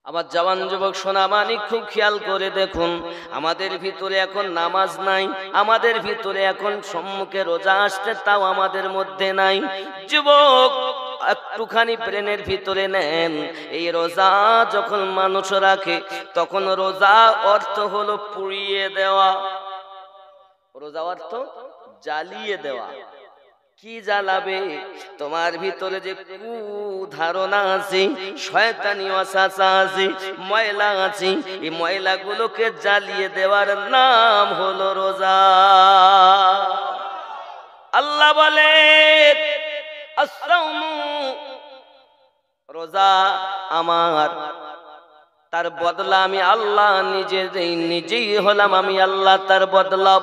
আমার জওয়ান যুবক সোনা মানিক খুব খেয়াল করে দেখুন, আমাদের ভিতরে এখন নামাজ নাই, আমাদের ভিতরে এখন সম্মুখে রোজা আসছে, তাও আমাদের মধ্যে নাই। যুবক একটুখানি ব্রেনের ভিতরে নেন, এই রোজা যখন মানুষ রাখে তখন রোজা অর্থ হলো পুড়িয়ে দেওয়া, রোজা অর্থ জ্বালিয়ে দেওয়া। কি জ্বালাবে? তোমার ভিতরে যে ধারণা আছে, শয়তানি ওয়াসওয়াসা আছে, ময়লা আছে, এই ময়লাগুলোকে জ্বালিয়ে দেওয়ার নাম হলো রোজা। আল্লাহ বলে আসসাউমু, রোজা আমার, তার বদলা আমি আল্লাহ নিজেই হলাম আমি আল্লাহ, তার বদলা।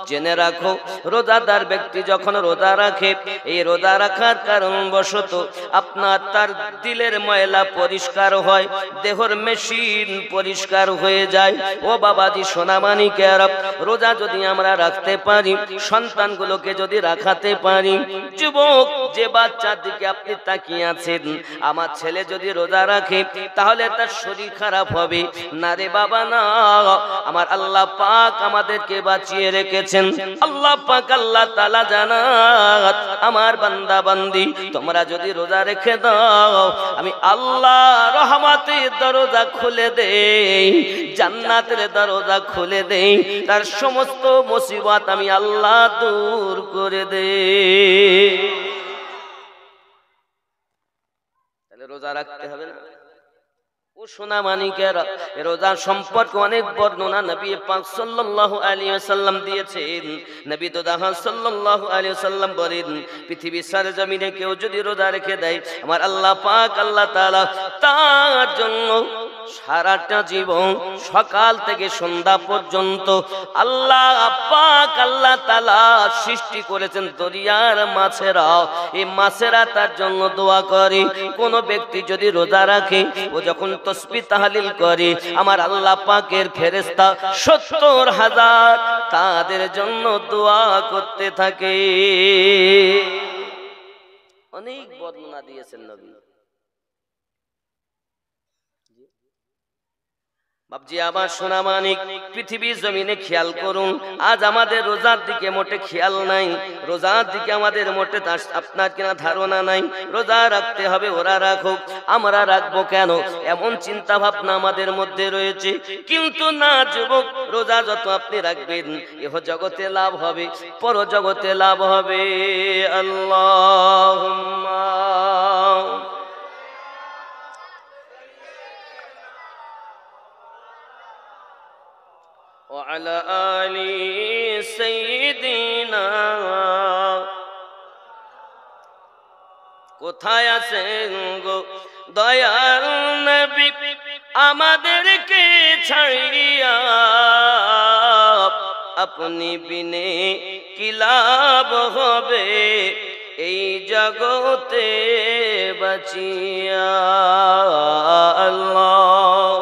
জেনে রাখো, রোজাদার ব্যক্তি যখন রোজা রাখে, এই রোজা রাখার কারণবশত আপনার তার দিলের ময়লা পরিষ্কার হয়, দেহর মেশিন পরিষ্কার হয়ে যায়। ও বাবাজি সোনামানিকের, রোজা যদি আমরা রাখতে পারি, সন্তানগুলোকে যদি রাখাতে পারি, যুবক যে বাচ্চার দিকে আপনি তাকিয়ে আছেন, আমার ছেলে যদি রোজা রাখে তাহলে তার শরীর খারাপ হবে না রে বাবা, না। আমার আল্লাহ পাক আমাদেরকে বাঁচিয়ে রেখেছেন। আল্লাহ পাক আল্লাহ তাআলা জানাত, আমার বান্দা বান্দি তোমরা যদি রোজা রেখে দাও, আমি আল্লাহ রহমতের দরজা খুলে দেই, জান্নাতের দরজা খুলে দেই, তার সমস্ত মুসিবত আমি আল্লাহ দূর করে দেই। তাহলে রোজা রাখতে হবে না? ও সোনা মানিকেরা, রোজা সম্পর্কে অনেক বর্ণনা নবী পাক সাল্লাল্লাহু আলাইহি ওয়াসাল্লাম দিয়েছেন। নবী তো সাল্লাল্লাহু আলাইহি ওয়াসাল্লাম বলেন, পৃথিবীর সরজমিনে কেউ যদি রোজা রেখে দেয়, আমার আল্লাহ পাক আল্লাহ তাআলা তার জন্য সারাটা জীবন সকাল থেকে সন্ধ্যা পর্যন্ত আল্লাহ পাক আল্লাহ তাআলা সৃষ্টি করেছেন দরিয়ার মাছেরা, এই মাছেরা তার জন্য দোয়া করে। কোন ব্যক্তি যদি রোজা রাখে, ও যখন তাসবিহ তাহলিল করে, আমার আল্লাহ পাকের ফেরেশতা ৭০,০০০ তাদের জন্য দোয়া করতে থাকে। অনেক বর্ণনা দিয়েছেন নবী। বাবজি আমার সোনা মানিক, পৃথিবীর জমিনে খেয়াল করুন, আজ আমাদের রোজার দিকে মোটে খেয়াল নাই, রোজার দিকে আমাদের মোটে আপনার কিনা ধারণা নাই। রোজা রাখতে হবে, ওরা রাখুক, আমরা রাখবো কেন, এমন চিন্তা ভাবনা আমাদের মধ্যে রয়েছে। কিন্তু না যুবক, রোজা যত আপনি রাখবেন, ইহ জগতে লাভ হবে, পর জগতে লাভ হবে। আল্লাহুম্মা وعلى آل سيدنا। কোথায় আছেন গো দয়াল নবী আমাদেরকে ছাড়িয়া, আপনি বিনে কি লাভ হবে এই জগতে বাঁচিয়া। আল্লাহ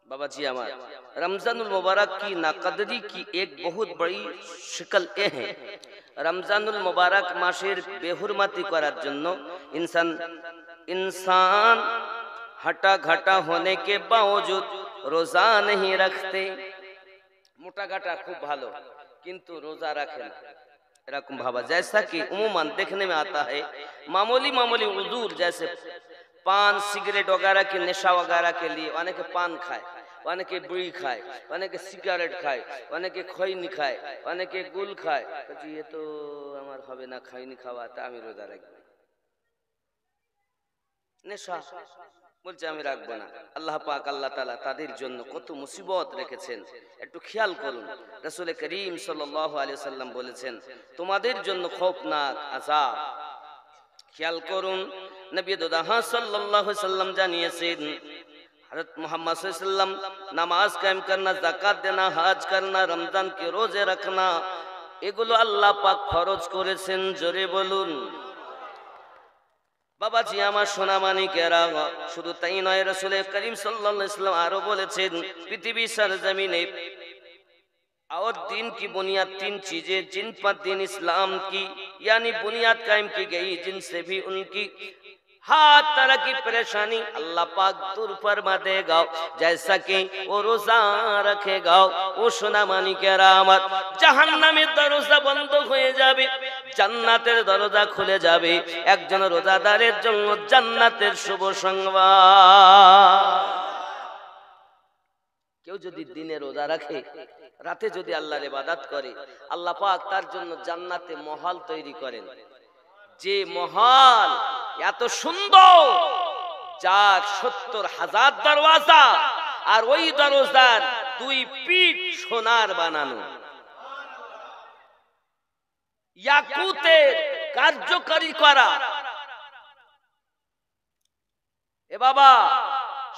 बाबा जी हमारा रमजानुल मुबारक की नाकदरी की एक बहुत बड़ी शिकल ये है। रमजानुल मुबारक मासेर बेहुरमाती करार जन्नो इंसान हटा घाटा होने के बावजूद रोजा नहीं रखते। मोटा घाटा खूब भालो किंतु रोजा रखे ना, एरकम भावा। जैसा कि उम्मन देखने में आता है, मामूली मामूली उजूर जैसे पान सिगरेट वगैरह के नशा वगैरह के लिए अनेके पान खाए, अनेके बीड़ी खाए, अनेके सिगारेट खाए, अनेके खैनी खाए, अनेके गुल खाए। ये तो हमार हबे ना, खैनी खावा ता आमी रोजा राखबो। नेशा বলছে আমি রাখবো না। আল্লাহ পাক আল্লাহ তাআলা তাদের জন্য কত মুসিবত রেখেছেন, একটু খেয়াল করুন। রাসূল করিম সাল্লাল্লাহু আলাইহি ওয়াসাল্লাম বলেছেন, তোমাদের জন্য খৌফনাক আযাব। খেয়াল করুন, নবী সাল্লাল্লাহু আলাইহি ওয়াসাল্লাম জানিয়েছেন, हज़रत मोहम्मद सल्लल्लाहु अलैहि वसल्लम नमाज कायम करना, ज़कात देना, हज करना, रमजान के रोजे रखना, एगुलो अल्लाह पाक फरज करेছেন। जोरे बोलुन। বাবাজি আমার সোনা মানিকেরা, শুধু তাই নয়, রাসূল করিম সাল্লাল্লাহু আলাইহি ওয়াসাল্লাম আরো বলেছেন, পৃথিবী सरजमीने और दीन की बुनियाद 3 चीजें, जिन पर दीन इस्लाम की यानी बुनियाद कायम की गई, जिनसे भी उनकी हर तरह की परेशानी अल्लाह पाक दूर फरमा देगा, जैसा कि वो रोजा रखेगा। वो सोना मानिकेरा আমার, জাহান্নামের দরজা বন্ধ হয়ে যাবে, জান্নাতের দরজা খুলে যাবে। একজন রোজাদারের জন্য জান্নাতের শুভ সংবাদ। কেউ যদি দিনে রোজা রাখে, রাতে যদি আল্লাহর ইবাদত করে, আল্লাহ পাক তার জন্য জান্নাতে মহল তৈরি করেন। যে মহল এত সুন্দর, যার 70,000 দরওয়াজা, আর ওই দরজার 2 পিঠ সোনার বানানো, ইয়াকুতের কার্যকারী করা। এ বাবা,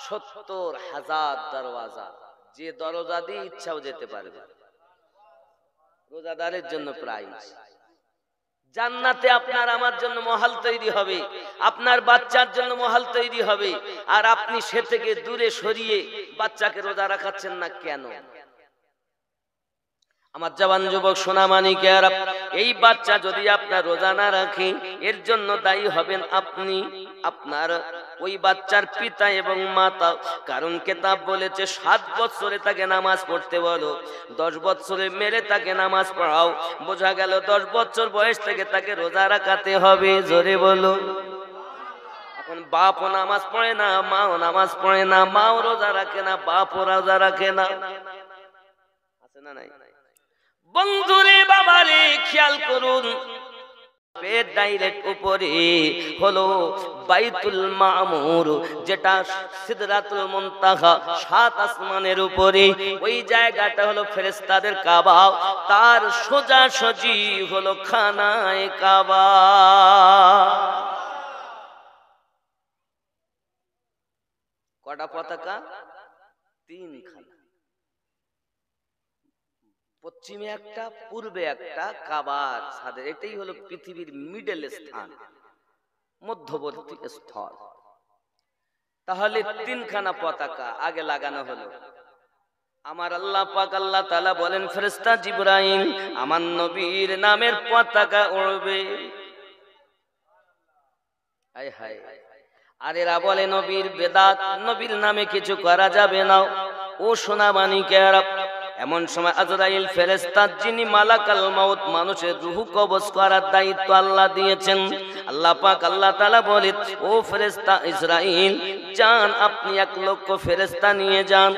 70,000 দরওয়াজা, যে দরজা দিয়ে ইচ্ছাও যেতে পারবে। রোজাদারের জন্য প্রাইজ। জান্নাতে আপনার আমার জন্য মহল তৈরি হবে, আপনার বাচ্চার জন্য মহল তৈরি হবে, আর আপনি সে থেকে দূরে সরিয়ে বাচ্চাকে রোজা রাখাচ্ছেন না কেন? আমার জওয়ান যুবক সোনা মানিকেরা, এই বাচ্চা যদি আপনার রোজা না রাখে, এর জন্য দায়ী হবেন আপনি, আপনার ওই বাচ্চার পিতা এবং মাতা। কারণ কিতাব বলেছে 7 বছরে তাকে নামাজ পড়তে বলো, 10 বছরে মেরে তাকে নামাজ পড়াও। বোঝা গেল 10 বছর বয়স থেকে তাকে রোজা রাখাতে হবে। জোরে বলো। এখন বাপও নামাজ পড়ে না, মাও নামাজ পড়ে না, মাও রোজা রাখে না, বাপও রোজা রাখে না, আছে না নাই? বন্ধুরে বাবারে খেয়াল করুন, পেট ডাইরেক্ট উপরে হলো বাইতুল মামুর, যেটা সিদরাতুল মুনতাহা, 7 আসমানের উপরে। ওই জায়গাটা হলো ফেরেশতাদের কাবা, তার সোজাসুজি হলো খানায়ে কাবা। কটা পতাকা? 3 খানা, পশ্চিমে একটা, পূর্বে একটা, কাবার সাথে। এটাই হলো পৃথিবীর মিডল স্থান, মধ্যবর্তী স্থল। তাহলে 3 খানা পতাকা আগে লাগানো হলো। আমার আল্লাহ পাক আল্লাহ তাআলা বলেন, ফেরেশতা জিবরাইল আমার নবীর নামের পতাকা উড়বে। হায় হায়। আর এরা বলে নবীর বেদাত, নবীর নামে কিছু করা যাবে না। ও সোনা মানিকেরা, এমন সময় আজরাইল ফেরেশতা, যিনি মালাকাল মাউত, মানুষের রূহ কবজ করার দায়িত্ব আল্লাহ দিয়েছেন, আল্লাহ পাক আল্লাহ তাআলা বলে, ও ফেরেশতা ইসরাইল, যান আপনি 1 লক্ষ ফেরেশতা নিয়ে যান,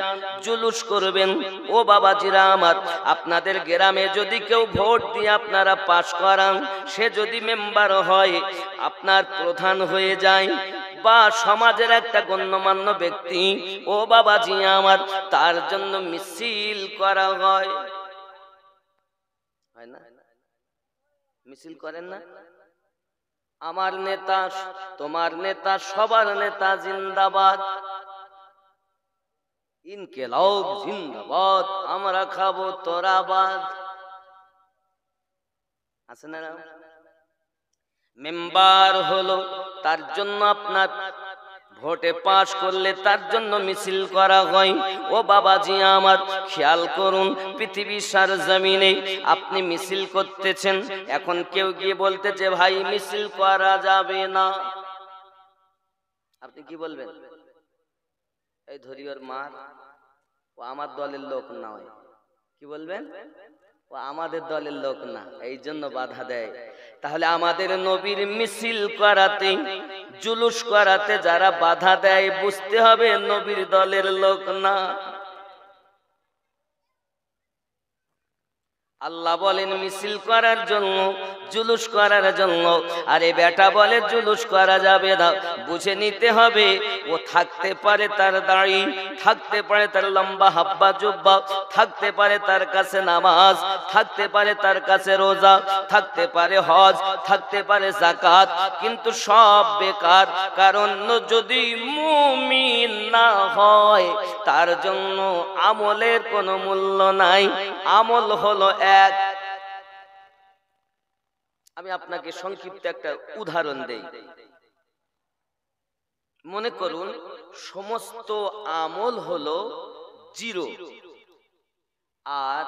জুলুস করবেন। ও বাবাজিরা আমার, আপনাদের গ্রামে যদি কেউ ভোট দিয়ে আপনারা পাশ করান, সে যদি মেম্বার হয়, আপনার প্রধান হয়ে যায়, বা সমাজের একটা গণ্যমান্য ব্যক্তি, ও বাবাজি আমার, তার জন্য মিছিল করা হয়। হয় না? মিছিল করেন না? আমার নেতা, তোমার নেতা, সবার নেতা জিন্দাবাদ, ইনকিলাব জিন্দাবাদ, আমরা খাবো তোরাবাদ, আছে না? মেম্বার হলো, তার জন্য আপনার ভোটে পাশ করলে তার জন্য মিছিল করা হয়। ও বাবাজি আমার, খেয়াল করুন, পৃথিবীর सरजमीने আপনি মিছিল করতেছেন, এখন কেউ গিয়ে বলতেছে ভাই মিছিল করা যাবে না, আপনি কি বলবেন? এই ধরি ওর মার, ও আমার দলের লোক নয়। কি বলবেন? ও আমাদের দলের লোক না, এই জন্য বাধা দেয়। তাহলে আমাদের নবীর মিছিল করাতে, জুলুস করাতে যারা বাধা দেয়, বুঝতে হবে নবীর দলের লোক না। আল্লাহ বলেন মিছিল করার জন্য, জুলুস করার জন্য। আরে বেটা বলে জুলুস করা যাবে না, বুঝে নিতে হবে ও থাকতে পারে তার দাড়ি, থাকতে পারে তার লম্বা হাব্বা জুব্বা, থাকতে পারে তার কাছে নামাজ, থাকতে পারে তার কাছে রোজা, থাকতে পারে হজ, থাকতে পারে যাকাত, কিন্তু সব বেকার। কারণ যদি মুমিন না হয়, তার জন্য আমলের কোনো মূল্য নাই। আমল হলো এক। আমি আপনাকে সংক্ষিপ্ত একটা উদাহরণ দেই। মনে করুন সমস্ত আমল হলো 0, আর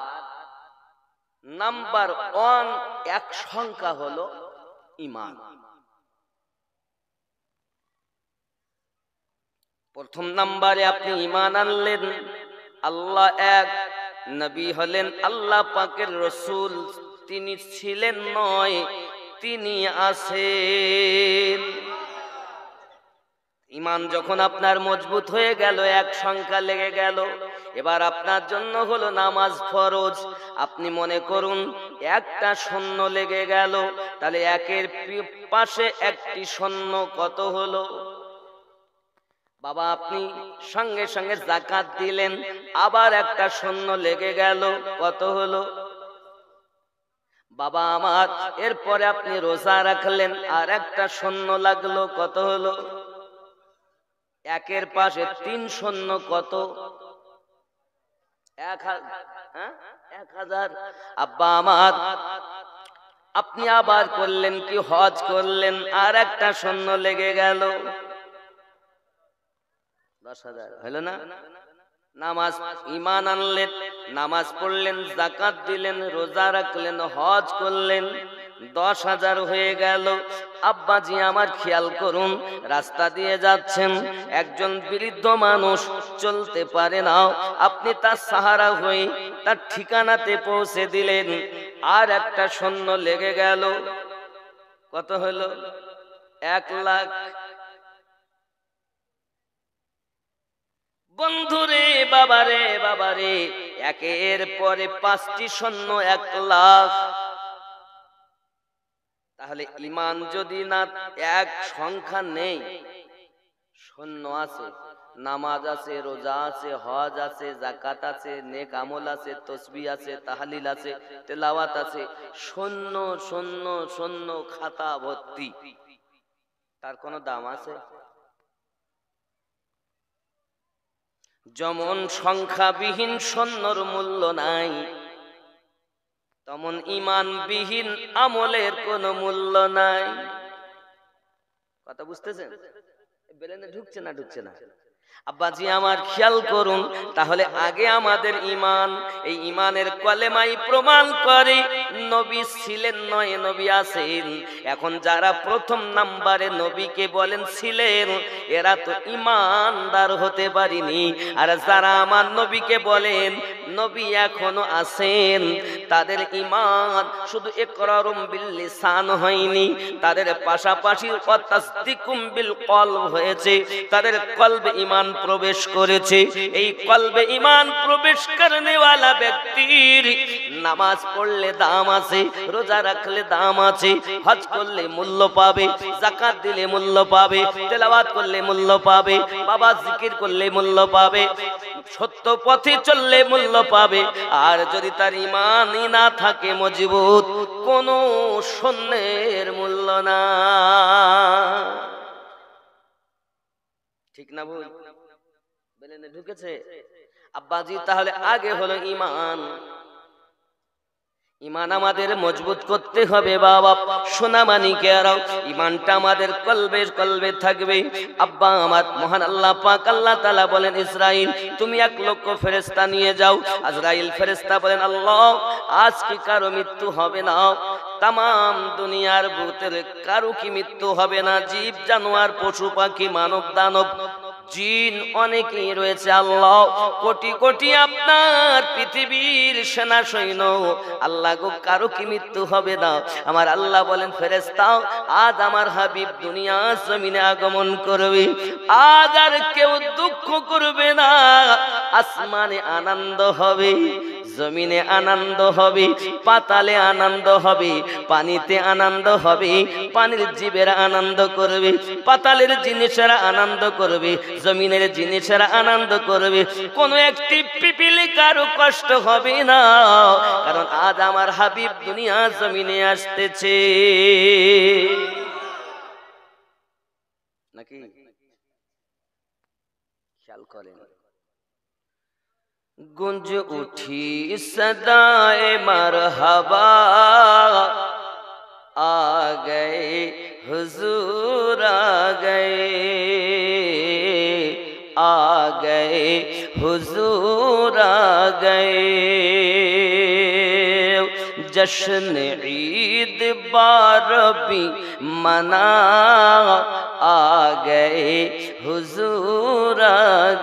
নাম্বার 1 এক সংখ্যা হলো ঈমান। প্রথম নাম্বারে আপনি ঈমান আনলেন, আল্লাহ এক, নবী হলেন আল্লাহ পাকের রাসূল, তিনি ছিলেন নয়, তিনি আছেন। ঈমান যখন আপনার মজবুত হয়ে গেল, এক সংখ্যা লেগে গেল, এবার আপনার জন্য হলো নামাজ ফরজ। আপনি মনে করুন একটা শূন্য লেগে গেল, তাহলে একের পাশে একটি শূন্য কত হলো? বাবা আপনি সঙ্গে সঙ্গে যাকাত দিলেন, আবার একটা শূন্য লেগে গেল, কত হলো? বাবা আমার এরপরে আপনি রোজা রাখলেন, আর একটা শূন্য লাগলো, কত হলো? একের পাশে 3 শূন্য, কত? 1000। আব্বা আমার আপনি আবার করলেন কি, হজ করলেন, আর একটা শূন্য লেগে গেল, 10,000 হলো না? নামাজ, ঈমান আনলেন, নামাজ পড়লেন, যাকাত দিলেন, রোজা রাখলেন, হজ করলেন, 10,000 হয়ে গেল। আব্বাজি আমার খেয়াল করুন, রাস্তা দিয়ে যাচ্ছেন, একজন বৃদ্ধ মানুষ চলতে পারে না, আপনি তার সাহারা হয়ে তার ঠিকানাতে পৌঁছে দিলেন, আর একটা শূন্য লেগে গেল, কত হলো? 1 লাখ। বন্ধুরে, বাবারে বাবারে, একের পরে 5টি শূন্য, 1 লাখ। তাহলে ঈমান যদি না, এক সংখ্যা নেই, শূন্য আছে, নামাজ আছে, রোজা আছে, হজ আছে, যাকাত আছে, নেক আমল আছে, তাসবিহ আছে, তাহলিল আছে, তেলাওয়াত আছে, শূন্য শূন্য শূন্য, খাতা ভর্তি, তার কোনো দাম আছে? যেমন সংখ্যাবিহীন শূন্যর মূল্য নাই, তেমন ঈমানবিহীন আমলের কোনো মূল্য নাই। কথা বুঝতেছেন? ব্রেনে ঢুকছে না? ঢুকছে না? আব্বাজি আমার খেয়াল করুন, তাহলে আগে আমাদের ঈমান, এই ঈমানের কলেমাই প্রমাণ করে নবী ছিলেন নয়, নবী আছেন। এখন যারা প্রথম নাম্বারে নবীকে বলেন ছিলেন, এরা তো ঈমানদার হতে পারেনি। আর যারা আমার নবীকে বলেন নবী এখনো আছেন, তাদের ঈমান শুধু ইকরারুম বিল লিসান হয়নি, তাদের পাশাপাশি ওয়া তাসদিকুম বিল কলব হয়েছে, তাদের কলবে ঈমান প্রবেশ করেছে। এই কলবে ঈমান প্রবেশ করনে ওয়ালা ব্যক্তির নামাজ পড়লে দাম আছে, রোজা রাখলে দাম আছে, হজ করলে মূল্য পাবে, যাকাত দিলে মূল্য পাবে, তেলাওয়াত করলে মূল্য পাবে, বাবা জিকির করলে মূল্য পাবে, সত্য পথে চললে মূল্য পাবে। আর যদি তার ঈমানই না থাকে মজবুত, কোনো শূন্যের মূল্য না। ঠিক না ভুল? বেলেনে ঢুকেছে? আব্বাজি তাহলে আগে হলো ঈমান। ঈমান আমাদের মজবুত করতে হবে বাবা, সোনা মানিকেরাও, ঈমানটা আমাদের কলবে কলবে থাকবে। আব্বা আমার, মহান আল্লাহ পাক আল্লাহ তাআলা বলেন, ইসরাইল তুমি 1 লক্ষ ফেরেশতা নিয়ে যাও। আজরাইল ফেরেশতা বলেন, আল্লাহ আজ কি কারো মৃত্যু হবে না? তাম দুনিয়ার ভূতের কারো কি মৃত্যু হবে না? জীব জানোয়ার, পশু পাখি, মানব দানব, জিন অনেকেই রয়েছে আল্লাহ, কোটি কোটি আপনার পৃথিবীর সেনা সৈন্য, আল্লাহ গো কারো কি মৃত্যু হবে না? আমার আল্লাহ বলেন, ফেরেশতা আজ আমার হাবিব দুনিয়া জমিনে আগমন করবে, আজ আর কেউ দুঃখ করবে না। আসমানে আনন্দ হবে, জমিনে আনন্দ হবে, পাতালে আনন্দ হবে, পানিতে আনন্দ হবে, পানির জীবেরা আনন্দ করবে, পাতালের জিনিসেরা আনন্দ করবে, জমিনের জিনিসেরা আনন্দ করবে, কোন একটি পিপিলি কারো কষ্ট হবে না, কারণ আজ আমার হাবিব দুনিয়া জমিনে আসতেছে। নাকি? খেয়াল করেন, গুঞ্জ উঠি সদায়ে মারহাবা, आ गए हुजूर आ गए हुजूर आ गए। जश्न ईद बारबी मना आ गए हुजूर आ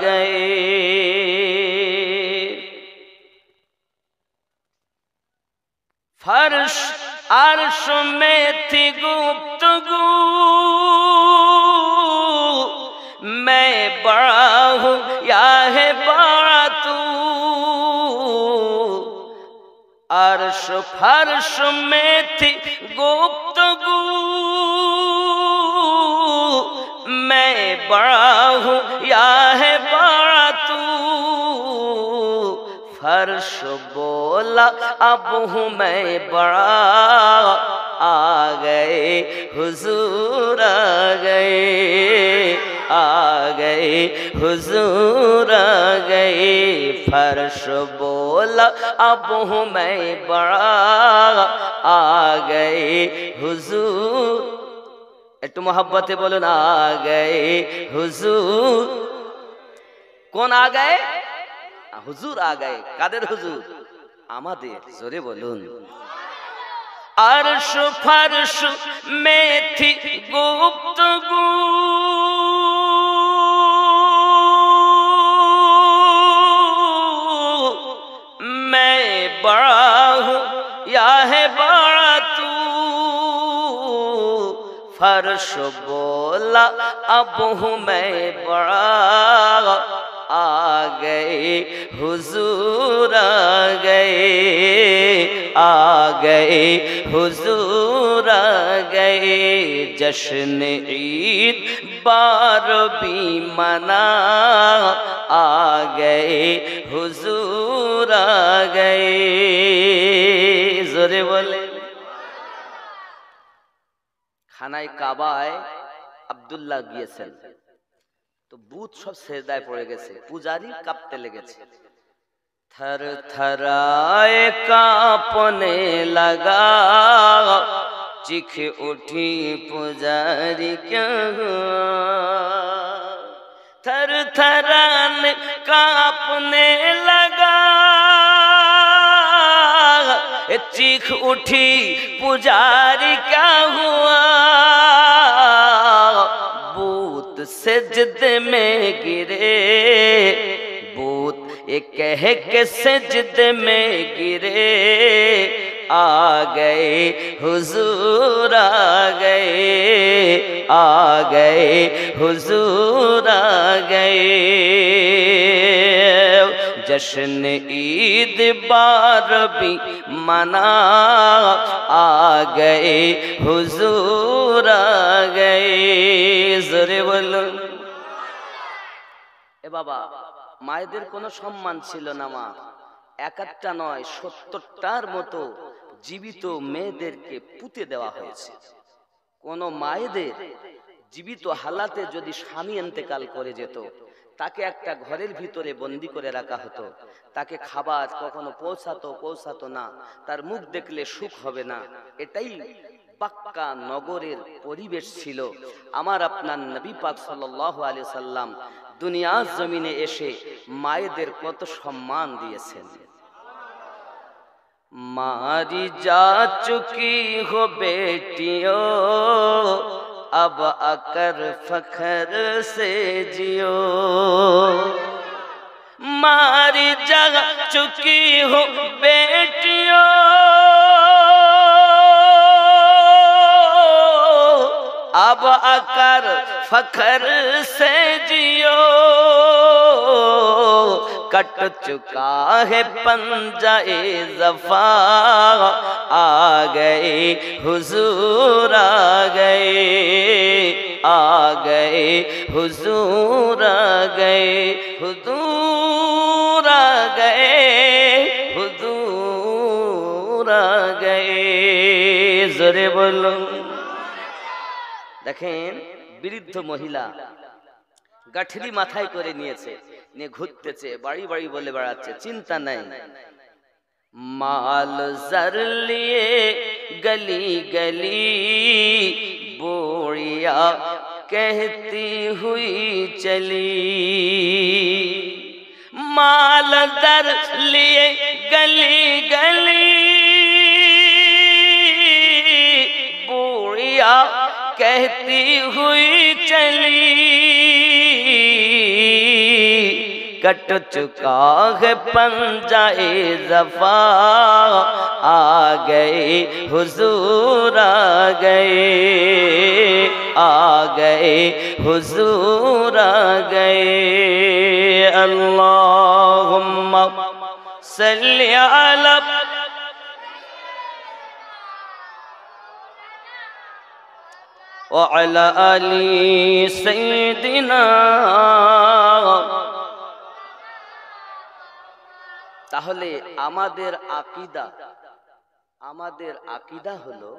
गए। फर्श अर्श में थी गुफ्तगू, मैं बड़ा हूँ या है बड़ा तू। अर्श फर्श में थी गुफ्तगू, मैं बड़ा हूँ या है बड़ा तू। फर्श बोला अब हूँ मैं बड़ा, आ गए हुजूर आ गए हुजूर आ गए। फर्श बोला अब हूँ मैं बड़ा, आ गए हुजूर। একটু मोहब्बते बोलून आ गए हुजूर। कौन आ गए? हुजूर आ गए। काদের हुजूर? আমাদের। জোরে বলুন। अर्श फर्श में थी गुफ्तगू, मैं बड़ा हूँ या है बड़ा तू। फर्श बोला अब हूँ मैं बड़ा, आ गए हुजूर आ गए हुजूर आ गए। जश्न ईद बारबी मना, आ गए हुजूर आ गए। जोरे बोले। খানায় কাবায় আব্দুল্লাহ গিয়েছেন, তো বুত সব সেজদায় পড়ে গেছে, পূজারি কাঁপতে লেগেছে। थर थराए कांपने लगा, चिख उठी पुजारी क्या हुआ। थर थराने कांपने लगा, चिख उठी पुजारी क्या हुआ। बूत सजदे में गिरे, बूत ये कह के सजदे में गिरे, आ गए हुजूर आ गए हुजूर आ गए। जश्न ईद बारबी मना, आ गए हुजूर आ गए। जोरे बोलो। ए बाबा, মায়েদের কোনো সম্মান ছিল না। মা একটা নয় ৭০টার মতো জীবিত মেয়েদেরকে পুঁতে দেওয়া হয়েছে। কোন মায়েদের জীবিত হালাতে যদি স্বামী ইন্তেকাল করে যেত, তাকে একটা ঘরের ভিতরে বন্দি করে রাখা হতো। তাকে খাবার কখনো পৌঁছাতো না, তার মুখ দেখলে সুখ হবে না। এটাই পাক্কা নগরের পরিবেশ ছিল। আমার আপনার নবী পাক সাল্লাল্লাহু আলাইহি সাল্লাম দুনিয়ার জমিনে এসে মায়েদের কত সম্মান দিয়েছেন। मारी जा चुकी हो बेटियों, अब आकर फखर से जियो। मारी जा चुकी हो बेटियों, अब आकर फखर से जियो। कट चुका है पंजाए ज़फ़ा, आ गए हुजूर आ गए हुजूर आ गए हुजूर आ गए। जोरे बोलो। देखें বৃদ্ধ মহিলা গাঠরি মাথায় করে নিয়েছে, নিয়ে ঘুরতেছে, বাড়ি বাড়ি বলে বেড়াচ্ছে, চিন্তা নাই। माल जर लिए गली गली बूढ़िया कहती हुई चली, माल दर लिए गली गली बूढ़िया कहती हुई चली, कट चुका है पंजाए ज़फ़ा, आ गए हुजूर आ गए, आ गए हुजूर आ गए। अल्लाहुम्मा सल्ली अला व अला आली सय्यिदिना। তাহলে আমাদের আকীদা হলো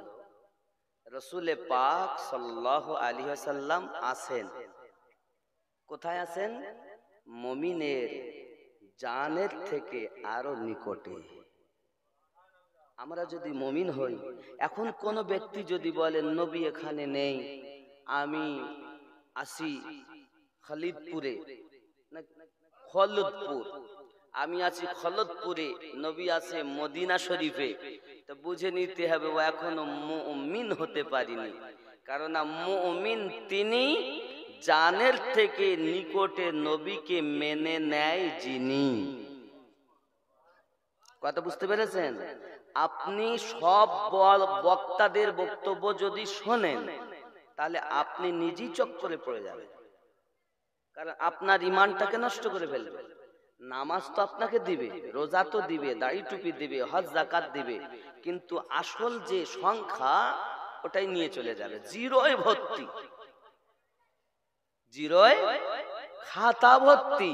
রাসূল পাক সাল্লাল্লাহু আলাইহি ওয়াসাল্লাম আছেন। কোথায় আছেন? মুমিনের জানের থেকে আরো নিকটে। আমরা যদি মুমিন হই, এখন কোন ব্যক্তি যদি বলেন নবী এখানে নেই, আমি আসি খলিদপুরে না খলদপুর, আমি আছি খলদপুরে, নবী আছে মদিনা শরীফে, তো বুঝে নিতে হবে ও এখনো মুমিন হতে পারেনি। কারণ মুমিন তিনি জানের থেকে নিকটে নবীকে মেনে নেয় যিনি। কথা বুঝতে পেরেছেন? আপনি সব বক্তাদের বক্তব্য যদি শোনেন, তাহলে আপনি নিজেই চক্করে পড়ে যাবেন, কারণ আপনার ঈমানটাকে নষ্ট করে ফেলবে। নামাজ তো আপনাকে দিবে, রোজা তো দিবে, দাড়ি টুপি দিবে, হজ যাকাত দিবে, কিন্তু আসল যে সংখ্যা ওটাই নিয়ে চলে যাবে জিরোয় ভর্তি, জিরোয় খাতা ভর্তি,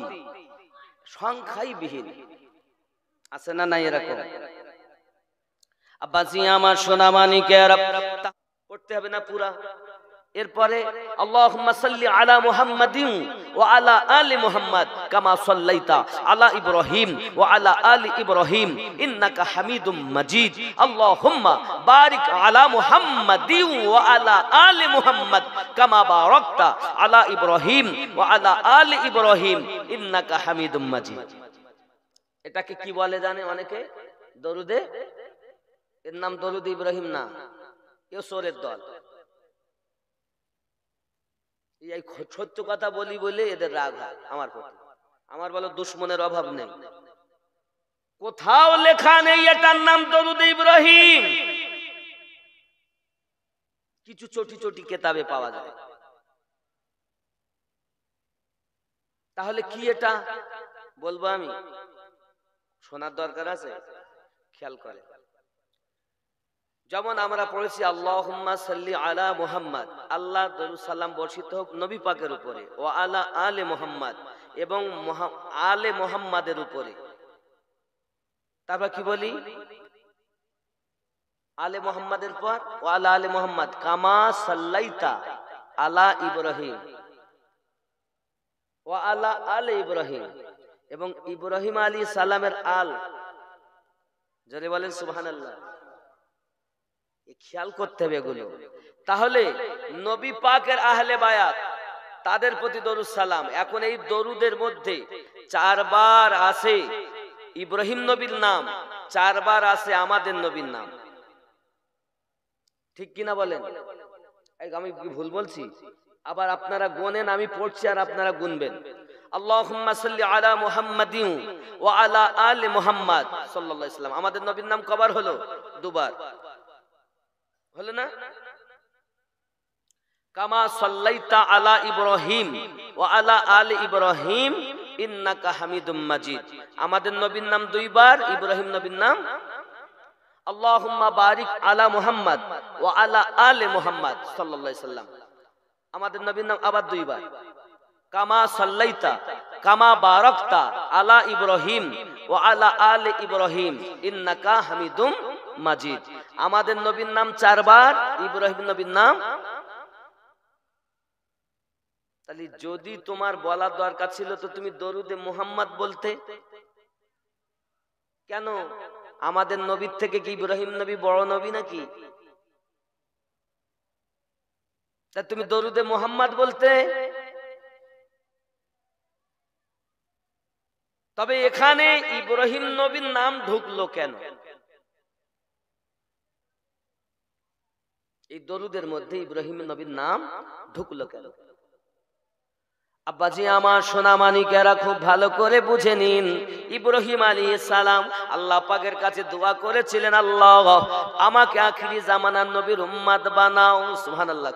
সংখ্যাই বিহীন। আছে না নাই এরকম? আব্বাসি আমার সোনা মানিকেরা, পড়তে হবে না পুরা? এরপরে আল্লাহুম্মা সাল্লি আলা মুহাম্মাদিন ওয়া আলা আলি মুহাম্মাদ কামা সাল্লাইতা আলা ইব্রাহিম ওয়া আলা আলি ইব্রাহিম ইন্নাকা হামিদুম মাজিদ। আল্লাহুম্মা বারিক আলা মুহাম্মাদিন ওয়া আলা আলি মুহাম্মাদ কামা বারাকতা আলা ইব্রাহিম ওয়া আলা আলি ইব্রাহিম ইন্নাকা হামিদুম মাজিদ। এটাকে কি বলে জানে অনেকে? দরুদে। এর নাম দরুদ ইব্রাহিম না, এ সোরের দল। এই সত্য কথা বলি বলে এদের রাগ হয় আমার প্রতি। আমার বলো দুশ্মনের অভাব নেই, কোথাও লেখা নেই এটার নাম দরুদ ইব্রাহিম। কিছু চটি চটি কেতাবে পাওয়া যায়। তাহলে কি এটা বলবো আমি? শোনার দরকার আছে, খেয়াল করে। যেমন আমরা পড়েছি আল্লাহুম্মা সাল্লি আলা মুহাম্মাদ, আল্লাহ দরুদ সালাম বর্ষিত হোক নবী পাকের উপরে, ও আলা আলে মুহাম্মাদ, এবং আলে মুহাম্মাদের উপরে। তারপর কি বলি? আলে মুহাম্মাদের পর ও আলা আলে মুহাম্মাদ কামা সাল্লাইতা আলা ইব্রাহিম ও আলা আলে ইব্রাহিম, এবং ইব্রাহিম আলাইহিস সালামের আল। জোরে বলেন সুবহানাল্লাহ। খেয়াল করতে হবে এগুলো। তাহলে নবী পাকের আহলে বায়াত, তাদের প্রতি দরুদ সালাম। এখন এই দরুদের মধ্যে 4 বার আছে ইব্রাহিম নবীর নাম, 4 বার আছে আমাদের নবীর নাম। ঠিক কিনা বলেন? আমি কি ভুল বলছি? আবার আপনারা গোনেন, আমি পড়ছি আর আপনারা গুনবেন। আল্লাহুম্মা সাল্লি আলা মুহাম্মাদিন ওয়া আলা আলি মুহাম্মাদ সাল্লাল্লাহু আলাইহি ওয়াসাল্লাম। আমাদের নবীর নাম কবার হলো? 2 বার হলো না? কামা সাল্লাইতা আলা ইব্রাহিম ওয়া আলা আলি ইব্রাহিম ইন্নাকা হামিদুম মাজিদ। আমাদের নবীর নাম 2 বার, ইব্রাহিম নবীর নাম। আল্লাহুম্মা বারিক আলা মুহাম্মাদ ওয়া আলা আলি মুহাম্মাদ সাল্লাল্লাহু আলাইহি ওয়াসাল্লাম। আমাদের নবীর নাম আবার 2 বার। কামা সাল্লাইতা কামা বারাকতা আলা ইব্রাহিম ওয়া আলা আলি ইব্রাহিম ইন্নাকা হামিদুম মাজিদ। আমাদের নবীর নাম 4 বার, ইব্রাহিম নবীর নাম। তাহলে যদি তোমার বলার দরকার ছিল তো তুমি দরুদে মুহাম্মদ বলতে কেন? আমাদের নবীর থেকে কি ইব্রাহিম নবী বড় নবী নাকি? তা তুমি দরুদে মুহাম্মদ বলতে। তবে এখানে ইব্রাহিম নবীর নাম ঢুকলো কেন? এই দরুদের মধ্যে ইব্রাহিম নবীর নাম ঢুকলো কেন? আব্বাজি আমার সোনা মানিকেরা খুব ভালো করে বুঝে নিন। ইব্রাহিম আলাইহিস সালাম আল্লাহ পাকের কাছে দোয়া করেছিলেন, আল্লাহ আমাকে আখিরি জামানার নবীর উম্মত বানাও। সুবহানাল্লাহ।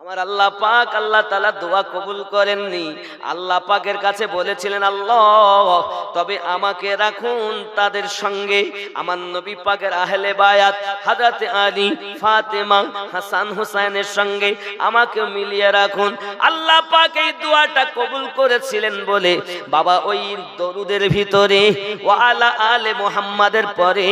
আমার আল্লাহ পাক আল্লাহ তাআলা দোয়া কবুল করেননি। আল্লাহ পাকের কাছে বলেছিলেন, আল্লাহ তবে আমাকে রাখুন তাদের সঙ্গে, আমার নবী পাকের আহলে বায়াত হযরত আলী, ফাতেমা, হাসান হুসাইনের সঙ্গে আমাকে মিলিয়ে রাখুন। আল্লাহ পাক এই দোয়াটা কবুল করেছিলেন বলে বাবা ওই দরুদের ভিতরে ওয়া আলা আলে মুহাম্মাদের পরে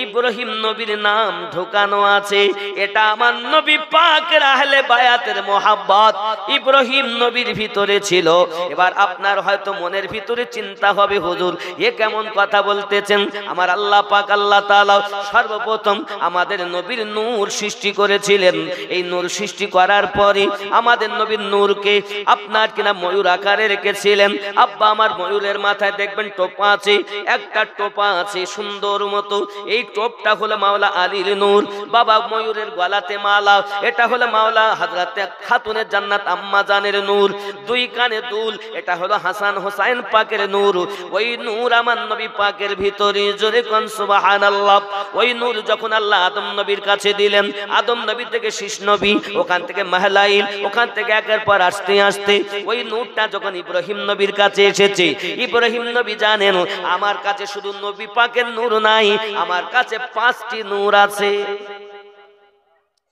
ইব্রাহিম নবীর নাম ঢোকানো আছে। এটা আমার নবী পাকের আহলে বায়াতের মোহাব্বত ইব্রাহিম নবীর ভিতরে ছিল। এবার আপনার হয়তো মনের ভিতরে চিন্তা হবে, হুজুর এ কেমন কথা বলতেছেন? আমার আল্লাহ পাক আল্লাহ তাআলা সর্বপ্রথম আমাদের নবীর নূর সৃষ্টি করেছিলেন। এই নূর সৃষ্টি করার পরে আমাদের নবীর নূরকে আপনার কিনা ময়ূর আকারে রেখেছিলেন। আব্বা আমার ময়ূরের মাথায় দেখবেন টোপা আছে, একটা টোপা আছে সুন্দর মতো। এই টোপটা হলো মাওলা আলীর নূর। বাবা ময়ূরের গলাতে মালা, এটা হলো মাওলা হযরতে খাতুনে জান্নাত আম্মা জানের নূর। দুই কানে দুল, এটা হলো হাসান হোসাইন পাকের নূর। ওই নূর আমার নবী পাকের ভিতরে, জোরে কোন সুবহানাল্লাহ। ওই নূর যখন আল্লাহ আদম নবীর কাছে দিলেন, আদম নবী থেকে শীষ নবী, ওখান থেকে মাহলাইল, ওখান থেকে একের পর আস্তে আস্তে ওই নূরটা যখন ইব্রাহিম নবীর কাছে এসেছে, ইব্রাহিম নবী জানেন আমার কাছে শুধু নবী পাকের নূর নাই, আমার কাছে 5টি নূর আছে।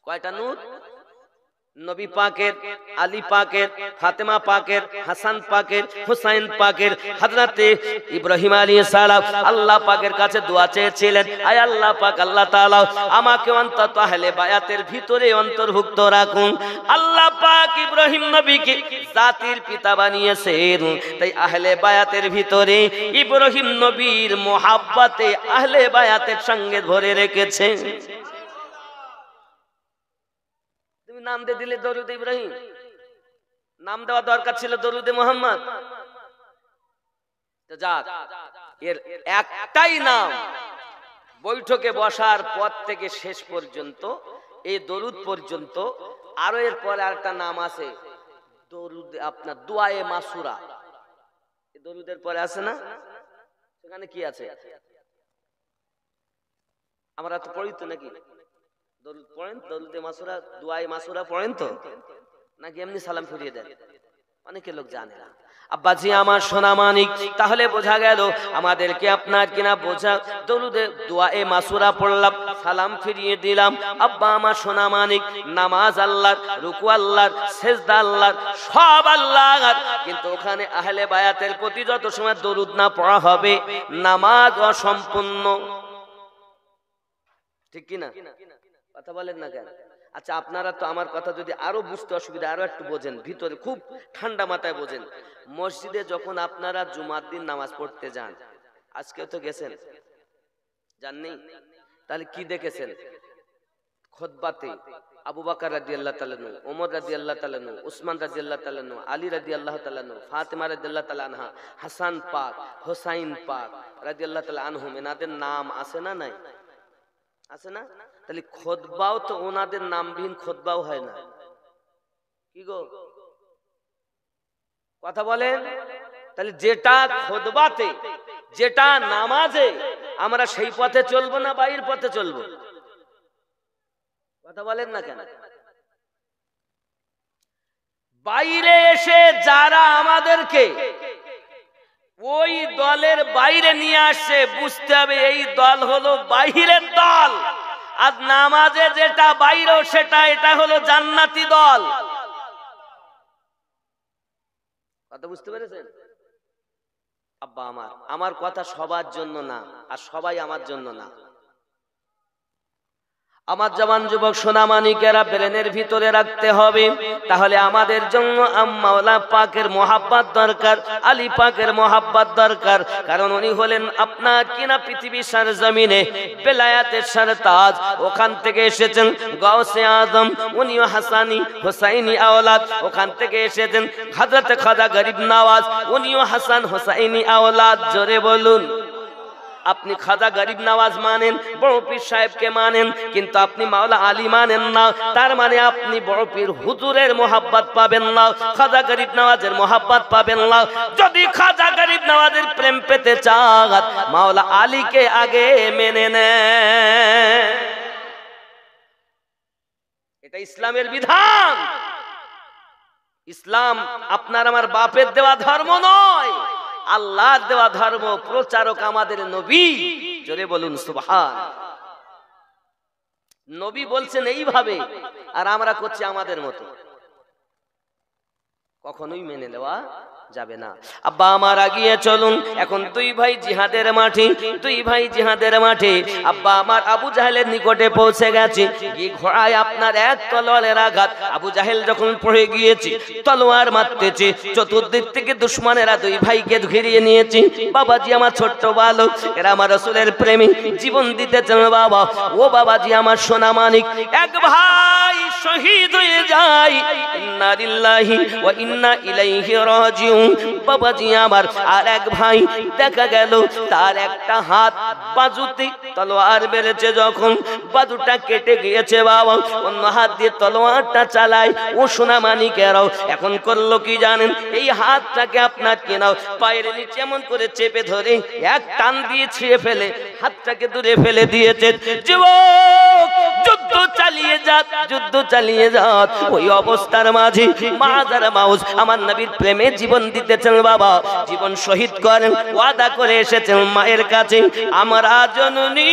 কয়টা নূর? নবী পাকের, আলী পাকের, ফাতেমা পাকের, হাসান পাকের, হুসাইন পাকের, হযরতে ইব্রাহিম আলাইহিস সালাম আল্লাহ পাকের কাছে দোয়া চেয়েছিলেন, আয় আল্লাহ পাক আল্লাহ তাআলা আমাকে অন্তত আহলে বায়াতের ভিতরে অন্তর্ভুক্ত রাখুন। আল্লাহ পাক ইব্রাহিম নবীকে জাতির পিতা বানিয়েছেন, তাই আহলে বায়াতের ভিতরে ইব্রাহিম নবীর মোহাব্বতে আহলে বায়াতের সঙ্গে ধরে রেখেছেন। নাম দিয়ে দিলে দরুদ ইব্রাহিম, নাম দেওয়া দরকার ছিল দরুদে মুহাম্মদ। যাক, এর একটাই নাম। বৈঠকে বসার পর থেকে শেষ পর্যন্ত এই দরুদ পর্যন্ত, আরো এর পরে আরেকটা নাম আছে দরুদ, আপনার দুআয়ে মাসুরা। এই দরুদের পরে আছে না? সেখানে কি আছে? আমরা তো পড়ি তো নাকি? দরুদ পড়েন, দরুদে মাসুরা, দুআয়ে মাসুরা পড়েন তো নাকি এমনি সালাম ফিরিয়ে দেন? অনেকে লোক জানে না। আব্বাজি আমার সোনা মানিক, তাহলে বোঝা গেল আমাদেরকে আপনার কিনা বোঝা দরুদে দুআয়ে মাসুরা পড়লাম, সালাম ফিরিয়ে দিলাম। আব্বা আমার সোনা মানিক, নামাজ আল্লাহর, রুকু আল্লাহর, সেজদা আল্লাহর, সব আল্লাহর, কিন্তু ওখানে আহলে বায়াতের প্রতি যত সময় দরুদ না পড়া হবে নামাজ অসম্পূর্ণ। ঠিক কি না? কথা বলেন না কেন? আচ্ছা, আপনারা তো আমার কথা যদি আরো বুঝতে অসুবিধা, আরো একটু বোঝেন, ভিতরে খুব ঠান্ডা মাথায় বোঝেন। মসজিদে যখন আপনারা জুমার দিন নামাজ পড়তে যান, আজকেও তো গেছেন, জাননি? তাহলে কি দেখেছেন? খুতবাতে আবু বকর রাদিয়াল্লাহু তাআলা আনহু, ওমর রাদিয়াল্লাহু তাআলা আনহু, উসমান রাদিয়াল্লাহু তাআলা আনহু, আলী রাদিয়াল্লাহু তাআলা আনহু, ফাতেমা রাদিয়াল্লাহু তাআলা আনহা, হাসান পাক, হোসাইন পাক রাদিয়াল্লাহু তাআলা আনহুম, এনাদের নাম আছে না নাই? আছে না? তাহলে খুতবাও তো ওনাদের নামবিহীন খুতবাও হয় না। কি গো, কথা বলেন? তাহলে যেটা খুতবাতে, যেটা নামাজে, আমরা সেই পথে চলবো না বাইরের পথে চলবো? কথা বলেন না কেন? বাইরে এসে যারা আমাদেরকে ওই দলের বাইরে নিয়ে আসছে, বুঝতে হবে এই দল হলো বাইরের দল, আর নামাজে যেটা বাইরে সেটা, এটা হলো জান্নাতি দল। কথা বুঝতে পেরেছেন? আব্বা আমার কথা সবার জন্য না, আর সবাই আমার জন্য না। আমার জওয়ান যুবক সোনামানিকেরা ব্রেনের ভিতরে রাখতে হবে, তাহলে আমাদের জন্য মাওলা পাকের মোহাব্বত দরকার, আলী পাকের মোহাব্বত দরকার। কারণ উনি হলেন আপনার কিনা পৃথিবীর সরজমিনে বেলায়াতের সরতাজ, ওখান থেকে এসেছেন গাউসে আজম, উনিও হাসানি হুসাইনি আওলাদ, ওখান থেকে এসেছেন হযরত খাজা গরিব নওয়াজ, উনিও হাসান হুসাইনি আওলাদ। জোরে বলুন। আপনি খাজা গরিব নওয়াজ মানেন, বড় পীর সাহেবকে মানেন, কিন্তু আপনি মাওলা আলী মানেন না, তার মানে আপনি বড় পীর হুজুরের মোহাব্বত পাবেন না, খাজা গরিব নওয়াজের মোহাব্বত পাবেন না। যদি খাজা গরিব নওয়াজের প্রেম পেতে চান, মাওলা আলীকে আগে মেনে নেন। এটা ইসলামের বিধান। ইসলাম আপনার আমার বাপের দেওয়া ধর্ম নয়, আল্লাহর দেওয়া ধর্ম। প্রচারক আমাদের নবী। জোরে বলুন সুবহান। নবী বলছেন এইভাবে, আর আমরা করছি আমাদের মতো। কখনোই মেনে নেওয়া যাবে না। আব্বা আমার আগিয়ে চলুন। এখন দুই ভাই জিহাদের মাঠে, দুই ভাই জিহাদের মাঠে। আব্বা আমার আবু জাহেলের নিকটে পৌঁছে গেছে, এই ঘোড়ায় আপনার এক তলোয়ারের আঘাত। আবু জাহেল যখন পড়ে গিয়েছে, তলোয়ার মারতেছে, চতুর্দিক থেকে দুশমনেরা দুই ভাইকে ঘিরিয়ে নিয়েছে। বাবাজি আমার ছোট্ট বালক, এরা আমার রাসূলের প্রেমী, জীবন দিতেছেন বাবা। ও বাবাজি আমার সোনা মানিক, এক ভাই শহীদ হয়ে যায়, ইন্না লিল্লাহি ওয়া ইন্না ইলাইহি রাজিউন। বাবাজি আমার আর এক ভাই দেখা গেল তার একটা হাত বাজুতে তলোয়ার বেড়েছে, যখন বাজুটা কেটে গিয়েছে বাবা, অন্য হাত দিয়ে তলোয়ারটা চালায়। ও সোনা মানিকেরাও এখন করলো কি জানেন? এই হাতটাকে আপনার কেনাও পায়ের নিচে এমন করে চেপে ধরে এক টান দিয়ে ছিঁড়ে ফেলে হাতটাকে দূরে ফেলে দিয়েছে। যুবক, যুদ্ধ চালিয়ে যাক, যুদ্ধ চালিয়ে যাক। ওই অবস্থার মাঝে মাজার মাউস আমার নবীর প্রেমে জীবন দিতেছেন বাবা, জীবন শহীদ করেন, ওয়াদা করে এসেছেন মায়ের কাছে, আমার জননী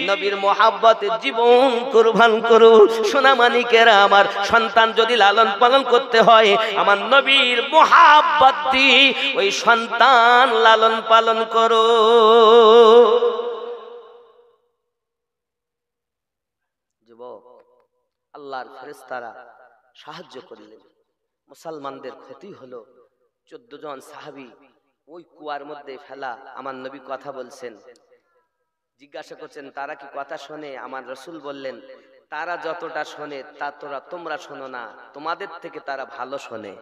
নবীর মোহাব্বতে জীবন কুরবান করো। সোনা মানিকেরা আমার, সন্তান যদি লালন পালন করতে হয়, আমার নবীর মোহাব্বত দিয়ে ওই সন্তান লালন পালন করো। যুবক, আল্লাহর ফেরেশতারা সাহায্য করলেন, মুসলমানদের ক্ষতি হলো। 14 জন সাহাবী ওই কুয়ার মধ্যে ফেলা। আমার নবী কথা বলছেন, জিজ্ঞাসা করছেন তারা কি কথা শোনে? আমার রাসূল বললেন, তারা যতটা শোনে তা তোমরা শোনো না, তোমাদের থেকে তারা ভালো শোনে।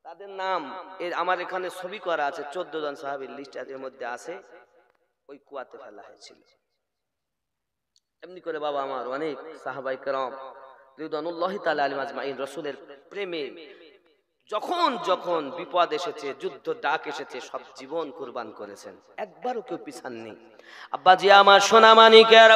তাদের নাম আমার এখানে ছবি করা আছে, 14 জন সাহাবীর লিস্ট এর মধ্যে আছে। ওই কুয়াতে ফেলা হয়েছিল। এমনি করে বাবা আমার অনেক সাহাবায়ে কেরাম রিদওয়ানুল্লাহি তাআলা আলাইহিম আজমাইন রাসূলের প্রেমে যখন যখন বিপদ এসেছে, যুদ্ধ ডাক এসেছে, সব জীবন কুরবান করেছেন, একবারও কেউ পিছান নেই। আব্বাজি আমার সোনা মানিকের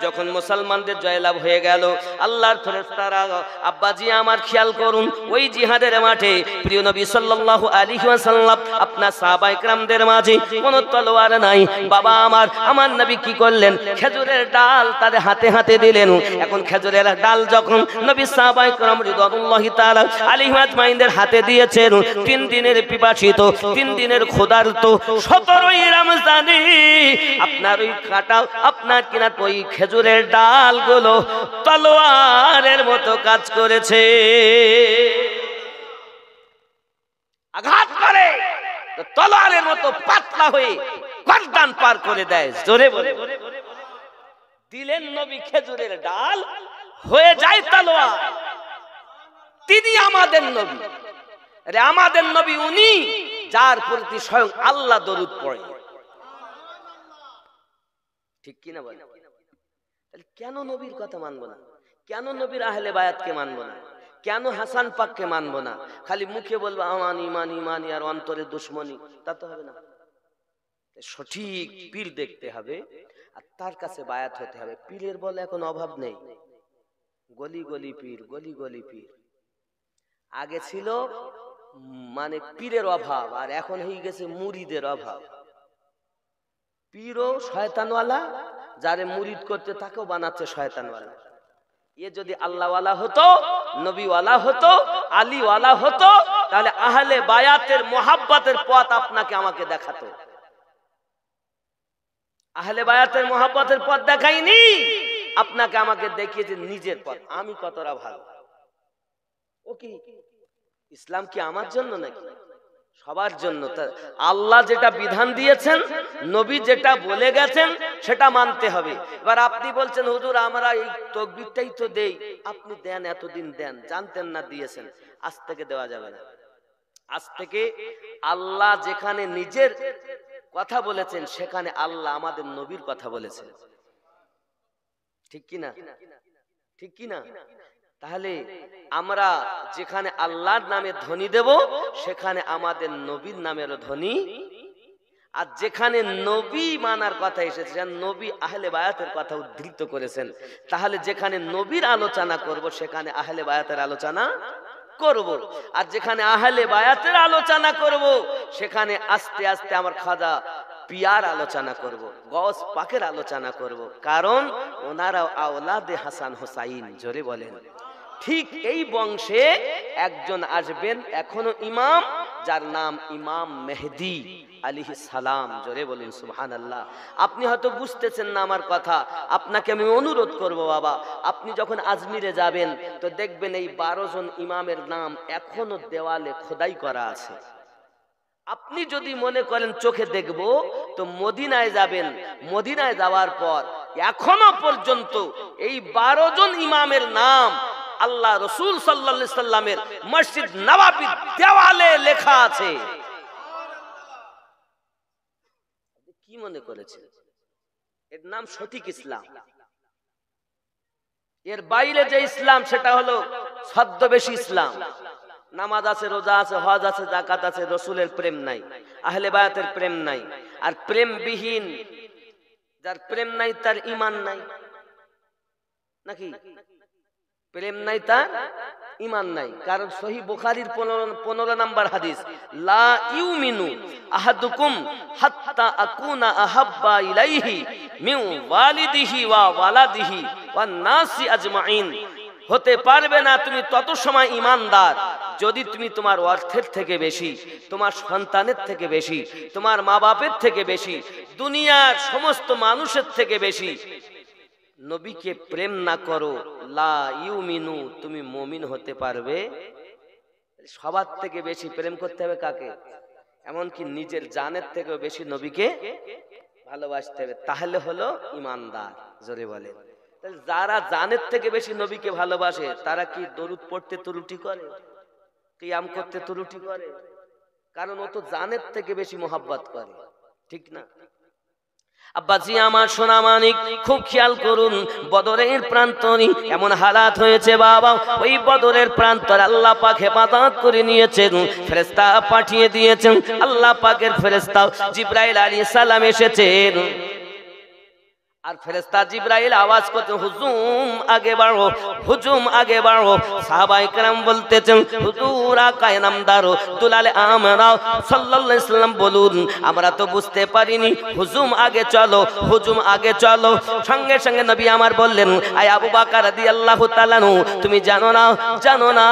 যখন মুসলমানদের জয়লাভ হয়ে গেল, আল্লাহর ফেরেশতারা আব্বাজি আমার খেয়াল করুন, ওই জিহাদের মাঠে প্রিয় নবী সাল্লাল্লাহু আলাইহি ওয়াসাল্লাম আপনার সাহাবায়ে কেরামদের মাঝে কোনো তলোয়ার নাই। বাবা আমার নবী কি করলেন? খেজুরের ডাল তাদের হাতে হাতে দিলেন। এখন খেজুরের ডাল যখন নবী সাহাবায়ে কেরাম রিদওয়ানুল্লাহি তাআলা আলাইহিম আজমাইনদের হাতে দিয়েছেন, 3 দিনের পিপাসিত, 3 দিনের ক্ষুধার্ত, 17ই রমজানে আপনার ওই কাটা আপনার কিনা ওই খেজুরের ডালগুলো তলোয়ারের মতো কাজ করেছে। আঘাত করে তো তলোয়ারের মতো পাতলা হয়ে গর্দান পার করে দেয়। জোরে বলে দিলেন নবী খেজুরের ডাল, হয়ে যায় তলোয়ার। তিনি আমাদের নবী, আরে আমাদের নবী উনি যার প্রতি স্বয়ং আল্লাহ দরুদ পড়ে। ঠিক কিনা বলেন? তাহলে কেন নবীর কথা মানবো না? কেন নবীর আহলে বায়াতকে মানবো না? কেন হাসান পাককে মানবো না? খালি মুখে বলবো আমান ইমান ইমানি আর অন্তরে দুশ্মনী, তা তো হবে না। সঠিক পীর দেখতে হবে আর তার কাছে বায়াত হতে হবে। পীরের বলে এখন অভাব নেই, গলি গলি পীর, গলি গলি পীর। আগে ছিল মানে পীরের অভাব, আর এখন হয়ে গেছে মুরিদের অভাব। পীরও শয়তানওয়ালা, যারে মুরিদ করতে তাকেও বানাচ্ছে শয়তানওয়ালা। এ যদি আল্লাহওয়ালা হতো, নবীওয়ালা হতো, আলীওয়ালা হতো, তাহলে আহলে বায়াতের মোহাব্বতের পথ আপনাকে আমাকে দেখাতো। আহলে বায়াতের মহব্বতের পথ দেখাইনি, আপনাকে আমাকে দেখিয়েছে নিজের পথ। আমি কতটা ভালো, ও কি ইসলাম কি আমার জন্য নাকি? সবার জন্য। আল্লাহ যেটা বিধান দিয়েছেন, নবী যেটা বলে গেছেন, সেটা মানতে হবে। এবার আপনি বলছেন হুজুর আমরা এই তাকবীরটাই তো দেই। আপনি দেন, এতদিন দেন, জানতেন না দিয়েছেন, আজ থেকে দেওয়া যাবে না। আজ থেকে আল্লাহ যেখানে নিজের কথা বলেছেন, সেখানে আল্লাহ আমাদের নবীর কথা বলেছেন। ঠিক কি না? ঠিক কি না? তাহলে আমরা যেখানে আল্লাহর নামে ধ্বনি দেব, সেখানে আমাদের নবীর নামেরও ধ্বনি। আর যেখানে নবী মানার কথা এসেছে, নবী আহলে বায়াতের কথা উদ্ধৃত করেছেন, তাহলে যেখানে নবীর আলোচনা করব, সেখানে আহলে বায়াতের আলোচনা করব। আর যেখানে আহলে বায়াতের আলোচনা করব, সেখানে আস্তে আস্তে আমার খাজা পিয়ার আলোচনা করব, গওস পাকের আলোচনা করব, কারণ ওনারা আওলাদে হাসান হোসাইন। জোরে বলেন। ঠিক এই বংশে একজন আসবেন এখনো ইমাম, যার নাম ইমাম মেহেদী আলাইহিস সালাম। জোরে বলেন সুবহানাল্লাহ। আপনি হয়তো বুঝতেছেন না আমার কথা, আপনাকে আমি অনুরোধ করব বাবা, আপনি যখন আজমিরে যাবেন তো দেখবেন এই 12 জন ইমামের নাম এখনো দেওয়ালে খোদাই করা আছে। আপনি যদি মনে করেন চোখে দেখব, তো মদিনায় যাবেন, মদিনায় যাওয়ার পর এখনো পর্যন্ত এই 12 জন ইমামের নাম আল্লাহ রসুল সাল্লাল্লাহু আলাইহি সাল্লামের মসজিদ নববীর দেওয়ালে লেখা আছে। কি মনে করেছেন এর নাম সঠিক ইসলাম? এর বাইরে যে ইসলাম, সেটা হলো ছদ্মবেশী ইসলাম। নামাজ আছে, রোজা আছে, হজ আছে, যাকাত আছে, রসুলের প্রেম নাই, আহলে বায়াতের প্রেম নাই। আর প্রেমবিহীন, যার প্রেম নাই তার ঈমান নাই, নাকি? প্রেম নাই তার ঈমান নাই। কারণ সহিহ বুখারীর 15 নম্বর হাদিস, লা ইউমিনু আহাদুকুম হাত্তা আকুনা আহাব্বা ইলাইহি মিন ওয়ালিদিহি ওয়া ওয়ালাদিহি ওয়ান নাসি আজমাইন। হতে পারবে না তুমি তত সময় ঈমানদার যদি তুমি তোমার অর্থের থেকে বেশি, তোমার সন্তানের থেকে বেশি, তোমার মা বাপের থেকে বেশি, দুনিয়ার সমস্ত মানুষের থেকে বেশি নবীকে প্রেম না করো। লা ইউমিনু, তুমি মুমিন হতে পারবে? সবার থেকে বেশি প্রেম করতে হবে কাকে? এমনকি নিজের জানের থেকেও বেশি নবীকে ভালোবাসতে হবে, তাহলে হলো ঈমানদার। জোরে বলে। যারা জানের থেকে বেশি নবীকে ভালোবাসে, তারা কি দরুদ পড়তে ত্রুটি করে, কিয়াম করতে ত্রুটি করে? কারণ ও তো জানের থেকে বেশি মোহাব্বত করে। ঠিক না? আব্বাজি আমার সোনা মানিক, খুব খেয়াল করুন, বদরের প্রান্তরে এমন হালাত হয়েছে বাবা, ওই বদরের প্রান্তরে আল্লাহ পাক হেফাজত করে নিয়েছেন, ফেরেশতা পাঠিয়ে দিয়েছেন। আল্লাহ পাকের ফেরেশতা জিবরাইল আলাইহিস সালাম এসেছেন। আর ফেরেশতা জিবরাইল আওয়াজ করতে, হুজুম আগে বাড়ো, হুজুম আগে বাড়ো। সাহাবায়ে কেরাম বলতেছেন, হুজুর আকায়ে নামদার দুলালে আমরা সাল্লাল্লাহু আলাইহি সাল্লাম বলুন, আমরা তো বুঝতে পারিনি, হুজুম আগে চলো, হুজুম আগে চলো। সঙ্গে সঙ্গে নবী আমার বললেন, আয় আবু বকর রাদিয়াল্লাহু তাআলা নু, তুমি জানো না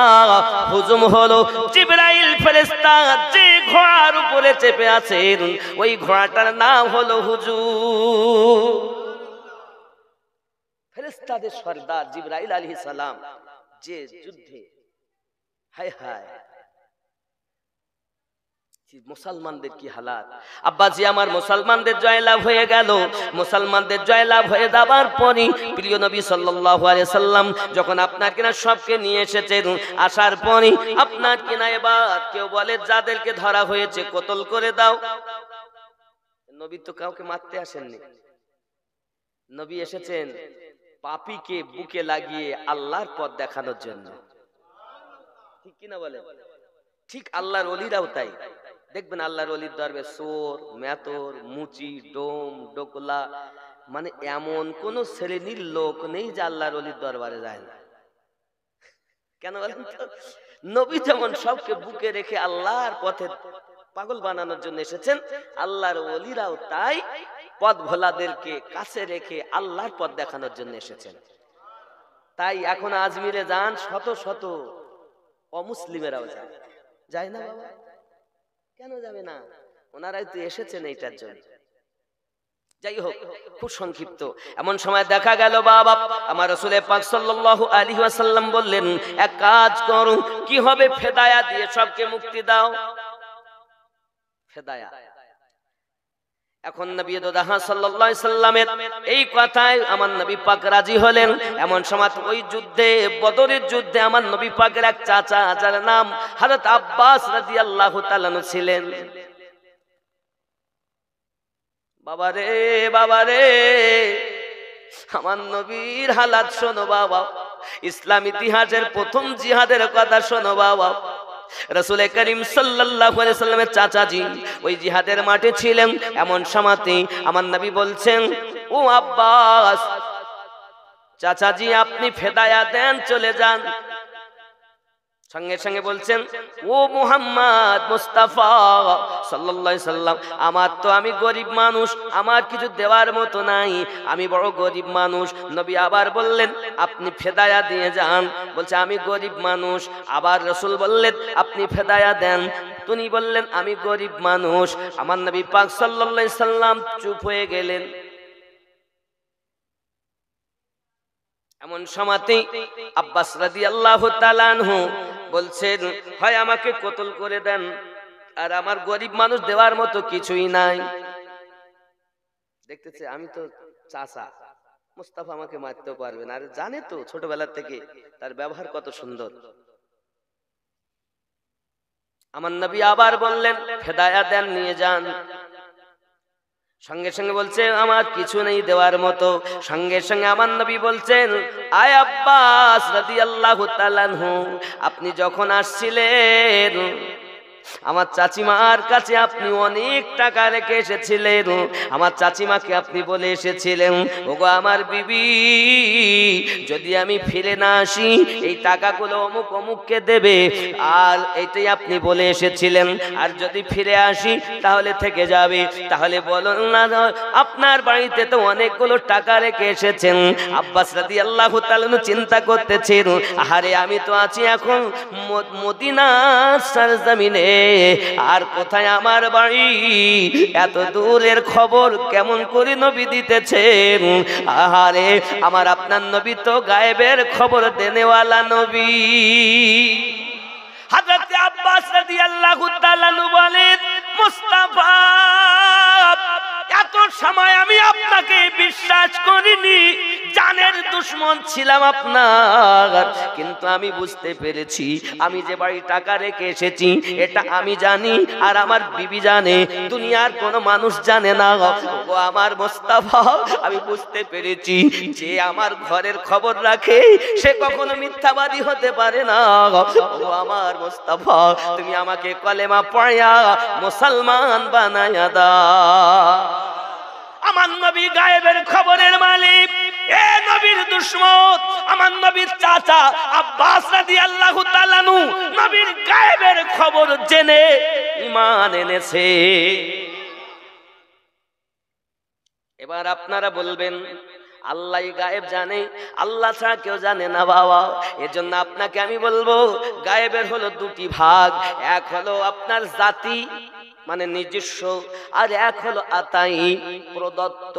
হুজুম হলো জিবরাইল ফেরেশতা যে ঘোড়ার উপরে চেপে আছেন, ওই ঘোড়াটার নাম হলো হুজুম। ফেরেশতাদের সরদার জিবরাইল আলাইহিস সালাম যে যুদ্ধে, হায় হায় মুসলমানদের কি হালাত। আব্বাজি আমার মুসলমানদের জয়লাভ হয়ে গেল। মুসলমানদের জয়লাভ হয়ে যাবার পরই প্রিয় নবী সাল্লাল্লাহু আলাইহি সাল্লাম যখন আপনার কিনা সবকে নিয়ে এসেছেন, আসার পরই আপনার কিনা এবার কেউ বলে যাদেরকে ধরা হয়েছে কতল করে দাও। নবী তো কাউকে মারতে আসেননি, নবী এসেছেন পাপীকে বুকে লাগিয়ে আল্লাহর পথ দেখানোর জন্য। ঠিক কিনা বলেন? ঠিক আল্লাহর ওলিরাও তাই। দেখবেন আল্লাহর ওলির দরবারে চোর, মেতর, মুচি, ডোম, ডোকলা, মানে এমন কোন শ্রেণীর লোক নেই যে আল্লাহর ওলির দরবারে যায় না। কেন বলেন তো? নবী যেমন সবকে বুকে রেখে আল্লাহর পথে পাগল বানানোর জন্য এসেছেন, আল্লাহর ওলিরাও তাই পথ ভোলাদেরকে কাছে রেখে আল্লাহর পথ দেখানোর জন্য এসেছেন। তাই এখন আজমিরে যান, শত শত অমুসলিমেরাও যায়, যায় না বাবা? কেন যাবে না? ওনারাই তো এসেছেন এইটার জন্য। যাই হোক, খুব সংক্ষিপ্ত। এমন সময় দেখা গেল বাবা আমার রাসূল পাক সাল্লাল্লাহু আলাইহি ওয়াসাল্লাম বললেন, এক কাজ করো, কি হবে? ফেদায়া দিয়ে সবকে মুক্তি দাও। ফেদায়া। এখন নবী দোদাহা সাল্লাল্লাহু আলাইহি সাল্লামের এই কথায় আমার নবী পাক রাজি হলেন। এমন সময় ওই যুদ্ধে, বদরের যুদ্ধে আমার নবী পাকের এক চাচা, যার নাম হযরত আব্বাস রাদিয়াল্লাহু তাআলা ছিলেন। বাবারে বাবারে, আমার নবীর হালাত শোনো বাবা, ইসলাম ইতিহাসের প্রথম জিহাদের কথা শোনো বাবা। রাসূল করিম সাল্লাল্লাহু আলাইহি সাল্লামের চাচাজি ওই জিহাদের মাঠে ছিলেন। এমন সময়তে আমার নবী বলছেন, ও আব্বাস চাচাজি, আপনি ফেদায়া দেন, চলে যান। সঙ্গে সঙ্গে বলছেন, ও মুহাম্মদ মুস্তাফা সাল্লাল্লাহু আলাইহি সাল্লাম, আমি গরিব মানুষ, আমার কিছু দেওয়ার মতো নাই, আমি বড় গরিব মানুষ। নবী আবার বললেন, আপনি ফেদায়া দিয়ে যান। বলছে, আমি গরিব মানুষ। আবার রাসূল বললেন, আপনি ফেদায়া দেন। তিনি বললেন, আমি গরিব মানুষ। আমার নবী পাক সাল্লাল্লাহু আলাইহি সাল্লাম চুপ হয়ে গেলেন। এমন সময়তে আব্বাস রাদিয়াল্লাহু তাআলা আনহু বলছেন, হয় আমাকে কতল করে দেন, আর আমার গরিব মানুষ দেওয়ার মতো কিছুই নাই। দেখতেছে আমি তো চাচা, মুস্তাফা আমাকে মারতেও পারবে না, আর জানে তো ছোটবেলা থেকে তার ব্যবহার কত সুন্দর। আমার নবী আবার বললেন, ফেদায়া দেন, নিয়ে যান। সঙ্গে সঙ্গে বলছে, আমার কিছু নেই দেওয়ার মতো। সঙ্গে সঙ্গে আমার নবী বলছেন, আয় আব্বাস রাদিয়াল্লাহু তাআলা আনহু, আপনি যখন আসছিলেন আমার চাচিমার কাছে আপনি অনেক টাকা রেখে এসেছিলেন। আমার চাচিমাকে আপনি বলে এসেছিলেন, ওগো আমার বিবি, যদি আমি ফিরে না আসি এই টাকাগুলো অমুক অমুককে দেবে, আর এটাই আপনি বলে এসেছিলেন। আর যদি ফিরে আসি তাহলে থেকে যাবে। তাহলে বলুন না, আপনার বাড়িতে তো অনেকগুলো টাকা রেখে এসেছেন। আব্বাস রাদিয়াল্লাহু তাআলা চিন্তা করতেছেন, আরে আমি তো আছি এখন মদিনার সরজমিনে, আর কোথায় আমার বাড়ি? এত দূরের খবর কেমন করে নবী দিতেছেন? আহারে, আমার আপনার নবী তো গায়েবের খবর দেনেওয়ালা নবী। হযরত আব্বাস রাদিয়াল্লাহু তাআলা বলেন, মুস্তাফা, এত সময় আমি আপনাকে বিশ্বাস করিনি, জানের দুশমন ছিলাম আপনার, কিন্তু আমি বুঝতে পেরেছি আমি যে বাড়ি টাকা রেখে এসেছি এটা আমি জানি, আর আমার বিবি জানে, দুনিয়ার কোনো মানুষ জানে না। ও আমার মুস্তাফা, আমি বুঝতে পেরেছি যে আমার ঘরের খবর রাখে সে কখনো মিথ্যাবাদী হতে পারে না। ও আমার মুস্তাফা, তুমি আমাকে কলেমা পড়িয়া মুসলমান বানায়া দাও। আমার নবী গায়েবের খবরের মালিক। এ নবীর দুশমন আমার নবীর চাচা আব্বাস রাদিয়াল্লাহু তাআলা নবীর গায়েবের খবর জেনে ঈমান এনেছে। এবার আপনারা বলবেন, আল্লাহই গায়েব জানে, আল্লাহ ছাড়া কেউ জানে না বাবা। এজন্য আপনাকে আমি বলবো, গায়েবের হলো দুটি ভাগ, এক হলো আপনার জাতি মানে নিজস্ব, আর এক হলো আতাই প্রদত্ত।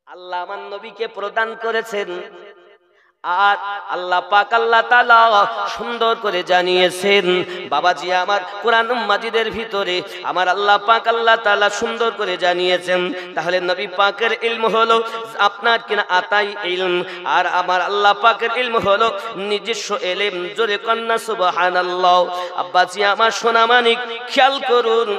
আল্লাহ আমার নবীকে প্রদান করেছেন, আর আল্লাহ পাক আল্লাহ তাআলা সুন্দর করে জানিয়েছেন। বাবাজি আমার, কোরআন মাজিদের ভিতরে আমার আল্লাহ পাক আল্লাহ তাআলা সুন্দর করে জানিয়েছেন। তাহলে নবী পাকের ইলম হলো আপনার কিনা আতাই ইলম, আর আমার আল্লাহ পাকের ইলম হলো নিজস্ব ইলম। জোরে কন্না সুবহানাল্লাহ। আব্বাজি আমার সোনা মানিক, খেয়াল করুন,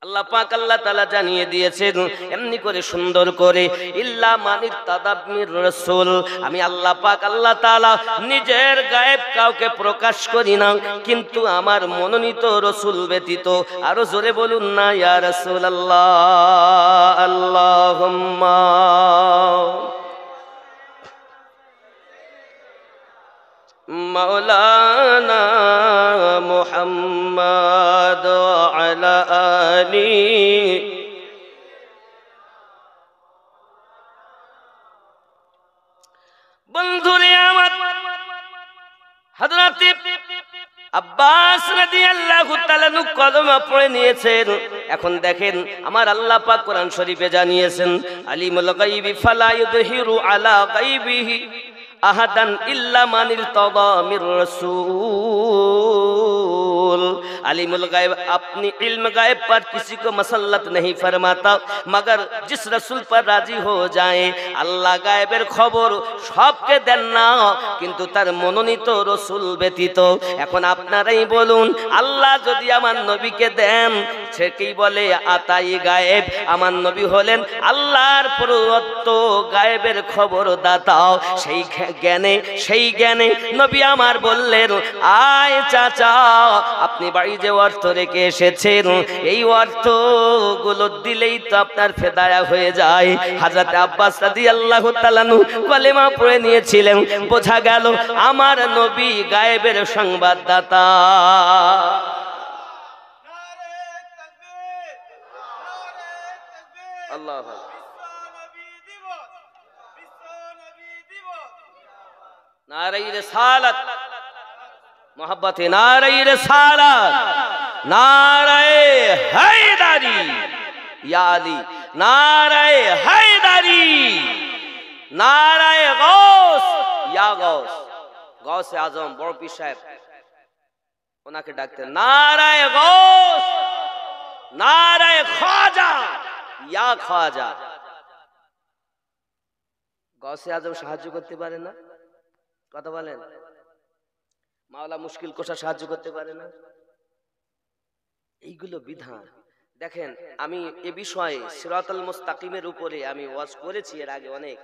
আল্লাহ পাক আল্লাহ তাআলা জানিয়ে দিয়েছেন এমনি করে সুন্দর করে, ইল্লা মানির তাদাব্বির রাসূল, আমি আল্লাহ পাক আল্লাহ তাআলা নিজের গায়েব কাউকে প্রকাশ করি না, কিন্তু আমার মনোনীত রাসূল ব্যতীত। আরো জোরে বলুন না, ইয়া রাসূলুল্লাহ, আল্লাহুম্মা মাওলানা মুহাম্মদ আলা আলি। বন্ধুরে আমার, হযরত আব্বাস রাদিয়াল্লাহু তাআলা কলমা পড়ে নিয়েছেন। এখন দেখেন আমার আল্লাহ পাক কোরআন শরীফে জানিয়েছেন, আলিমুল গায়বি ফালা ইউযহিরু আলা গায়বিহি আহাদান ইল্লা মান ইরতাদা মির রাসূল। আলিমুল গায়ব, अपनी इल्म गायब पर किसी को मसल्लत नहीं फरमाता मगर जिस रसूल पर राजी हो जाए। আল্লাহ গায়েবের খবর সবকে দেন না, কিন্তু তার মনোনীত রসুল ব্যতীত। এখন আপনারাই বলুন, আল্লাহ যদি আমার নবীকে দেন, সে কি বলে আতাই গায়েব। আমার নবী হলেন আল্লাহর প্রদত্ত গায়েবের খবর দাতাও। সেই জ্ঞানে নবী আমার বললেন, আয় চাচা, আপনি বাড়ি যে অর্থ রেখে এসেছেন, এই অর্থগুলো দিলেই তো আপনার ফেদায়া হয়ে যায়। হযরত আব্বাস রাদিয়াল্লাহু তাআলা কলেমা পড়ে নিয়েছিলেন। বোঝা গেল আমার নবী গায়েবের সংবাদদাতা। আল্লাহু আকবার। নারে রিসালাত, মোহাব্বতে নারে রিসালাত, নারে হায়দারি ইয়া আলী, নারে হায়দারি, নারে গৌস ইয়া গৌস। গৌসে আজম বড় পীর সাহেব ওনাকে ডাকতেন, নারে গৌস, নারে খাজা ইয়া খাজা। গৌসে আজম সাহায্য করতে পারে না? কথা বলেন। মাওলা মুশকিল কোষা সাহায্য করতে পারে না? এইগুলো বিধান। দেখেন, আমি এ বিষয়ে সিরাতুল মুস্তাকিমের উপরে আমি ওয়াজ করেছি এর আগে অনেক,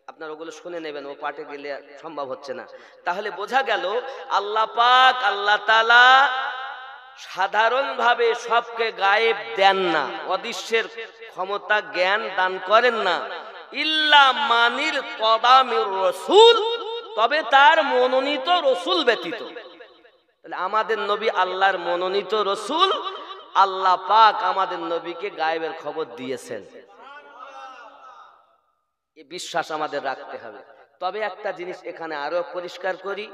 আপনারা ওগুলো শুনে নেবেন, ও পাঠে গেলে সম্ভব হচ্ছে না। তাহলে বোঝা গেল আল্লাহ পাক, আল্লাহ তাআলা সাধারণভাবে সবকে গায়েব দেন না, অদৃশ্যের ক্ষমতা জ্ঞান দান করেন না। ইল্লা মানির কদামির রাসূল, তবে তার মনোনীত রসুল ব্যতীত। তাহলে আমাদের নবী আল্লাহর মনোনীত রসুল, আল্লাহ পাক আমাদের নবীকে গায়েবের খবর দিয়েছেন। এই বিশ্বাস আমাদের রাখতে হবে। তবে একটা জিনিস এখানে আরো পরিষ্কার করি,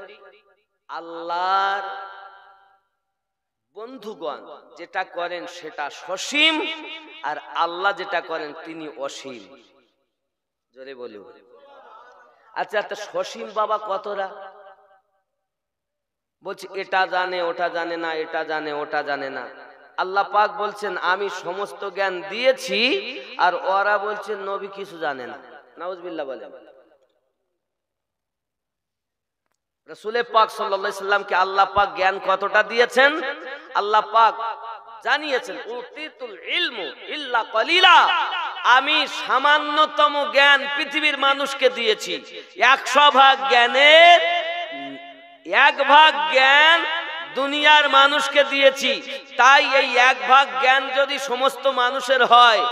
আল্লাহর বন্ধুগণ যেটা করেন সেটা সসীম, আর আল্লাহ যেটা করেন তিনি অসীম। জোরে বলুন। আচ্ছা, একটা সসীম বাবা কতরা? বলছি এটা জানে ওটা জানে না, এটা জানে ওটা জানে না। আল্লাহ পাক বলছেন আমি সমস্ত জ্ঞান দিয়েছি, আর ওরা বলছেন নবী কিছু জানে না। নাউজুবিল্লাহ বলেন। রাসূল পাক সাল্লাল্লাহু আলাইহি সাল্লামকে আল্লাহ পাক জ্ঞান কতটা দিয়েছেন? আল্লাহ পাক জানিয়েছেন, উতিতুল ইলমু ইল্লা কলিলা, আমি সামান্যতম জ্ঞান পৃথিবীর মানুষকে দিয়েছি। 100 ভাগ জ্ঞানের 1 ভাগ জ্ঞান দুনিয়ার মানুষকে দিয়েছি। তাই এই 1 ভাগ জ্ঞান যদি সমস্ত মানুষের হয়,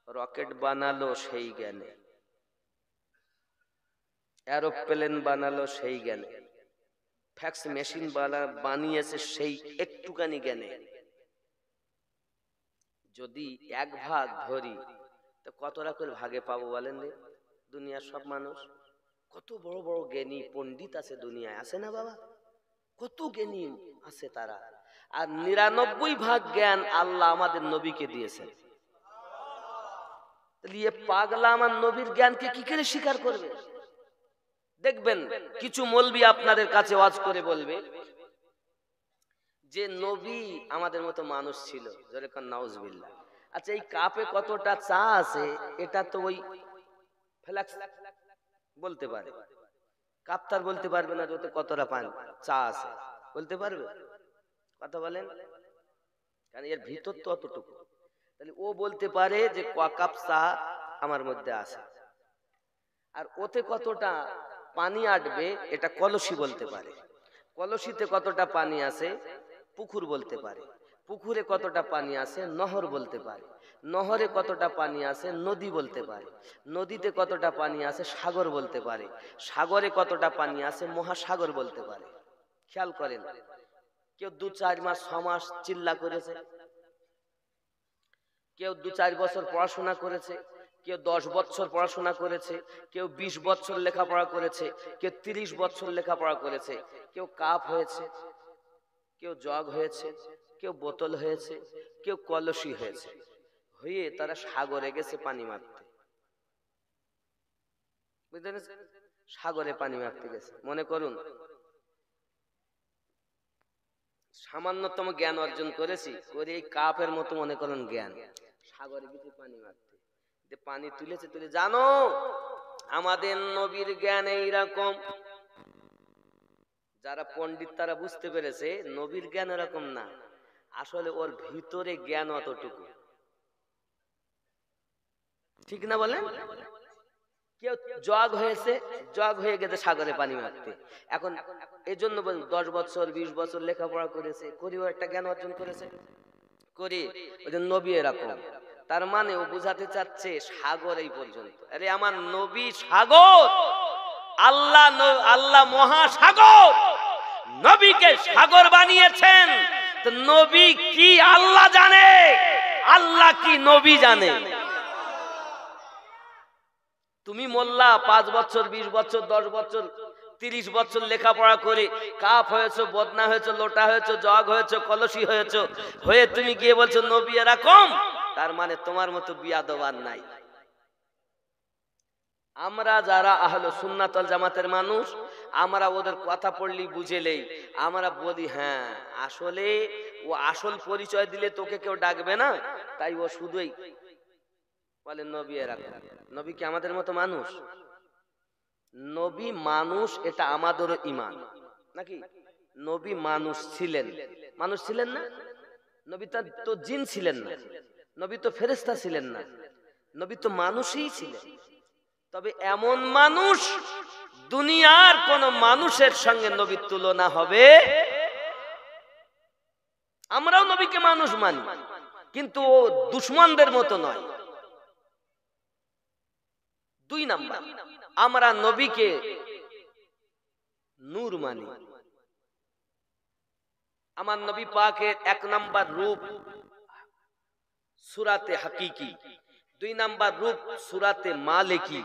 রকেট বানালো সেই জ্ঞানে, এরোপ্লেন বানালো সেই জ্ঞানে, ফ্যাক্স মেশিন বানিয়েছে সেই একটুখানি জ্ঞানে। যদি 1 ভাগ ধরি তো কতটা করে ভাগে পাবো বলেন? দুনিয়ার সব মানুষ কত বড় বড় জ্ঞানী পণ্ডিত আছে দুনিয়ায়, আছে না বাবা? কত জ্ঞানী আছে তারা। আর 99 ভাগ জ্ঞান আল্লাহ আমাদের নবীকে দিয়েছেন। তাহলে এ পাগলা আমার নবীর জ্ঞানকে কি করে স্বীকার করবে? দেখবেন কিছু মৌলবি আপনাদের কাছে ওয়াজ করে বলবে যে নবী আমাদের মতো মানুষ ছিল। জোরে কোন নাউজুবিল্লাহ। আচ্ছা, এই কাপে কতটা চা আছে এটা তো ওই ফ্লাক্স বলতে পারে, কাপ্তার বলতে পারবে না ওতে কতটা পানি চা আছে, বলতে পারবে? কথা বলেন, কারণ এর ভিতর তো অতটুকু। তাহলে ও বলতে পারে যে ক কাপ চা আমার মধ্যে আছে, আর ওতে কতটা পানি আটবে এটা কলসি বলতে পারে। কলসিতে কতটা পানি আছে পুকুর বলতে পারে। পুকুরে কতটা পানি আছে নহর বলতে পারে। নহরে কতটা পানি আছে নদী বলতে পারে। নদীতে কতটা পানি আছে সাগর বলতে পারে। সাগরে কতটা পানি আছে মহাসাগর বলতে পারে। খেয়াল করেন, কেউ 2-4 মাস 6 মাস চিল্লা করেছে, কেউ 2-4 বছর পড়াশোনা করেছে, কেউ 10 বছর পড়াশোনা করেছে, কেউ 20 বছর লেখাপড়া করেছে, কেউ 30 বছর লেখাপড়া করেছে, কেউ কাপ হয়েছে, কেউ জগ হয়েছে, কেউ বোতল হয়েছে, কেউ কলসি হয়েছে, হয়ে তারা সাগরে গেছে পানি মারতে। বুঝতে পেরেছেন? সাগরে পানি মারতে গেছে। মনে করুন সামান্যতম জ্ঞান অর্জন করেছি, করে এই কাপের মতো মনে করুন জ্ঞান, সাগরে গেছে পানি মারতে, পানি তুলেছে, তুলে জানো আমাদের নবীর জ্ঞান এইরকম। যারা পণ্ডিত তারা বুঝতে পেরেছে নবীর জ্ঞান এরকম না, আসলে ওর ভিতরে জ্ঞান অতটুকু। ঠিক না বলেন? কেউ জগ হয়েছে, জগ হয়ে গেছে সাগরে পানি মারতে। এখন এই জন্য 10 বছর 20 বছর লেখাপড়া করেছে, করিও একটা জ্ঞান অর্জন করেছে, করি ওই জন্য নবী এরকম। তার মানে ও বুঝাতে চাচ্ছে সাগর এই পর্যন্ত। আরে আমার নবী সাগর, আল্লাহ মহাসাগর, নবীকে সাগর বানিয়েছেন। তো নবী কি আল্লাহ জানে, আল্লাহ কি নবী জানে? তুমি মোল্লা 5 বছর 20 বছর 10 বছর 30 বছর লেখাপড়া করে কাপ হয়েছে, বদনা হয়েছে, লোটা হয়েছে, জগ হয়েছে, কলসি হয়েছে, হয়ে তুমি গিয়ে বলছো নবী এরকম, তার মানে তোমার মতো বিয়াদব আর নাই। আমরা যারা আহলে সুন্নাত ওয়াল জামাতের মানুষ, আমরা ওদের কথা পড়লেই বুঝেলেই আমরা বলি হ্যাঁ আসলে ও আসল পরিচয় দিলে তোকে কেউ ডাকবে না, তাই ও শুধুই বলে নবী এরকম। নবী কি আমাদের মতো মানুষ? নবী মানুষ, এটা আমাদেরও ঈমান নাকি? নবী মানুষ ছিলেন, মানুষ ছিলেন না? নবী তো জিন ছিলেন না, নবী তো ফেরেশতা ছিলেন না, নবী তো মানুষই ছিলেন। তবে এমন মানুষ দুনিয়ার কোন মানুষের সঙ্গে নবীর তুলনা হবে? আমরাও নবীকে মানুষ মানি, কিন্তু ও দুশমনদের মতো নয়। 2 নাম্বার, আমরা নবীকে নূর মানি। আমার নবী পাকের 1 নাম্বার রূপ সূরাতে হাকিকি, 2 নাম্বার রূপ সূরাতে মালিকি,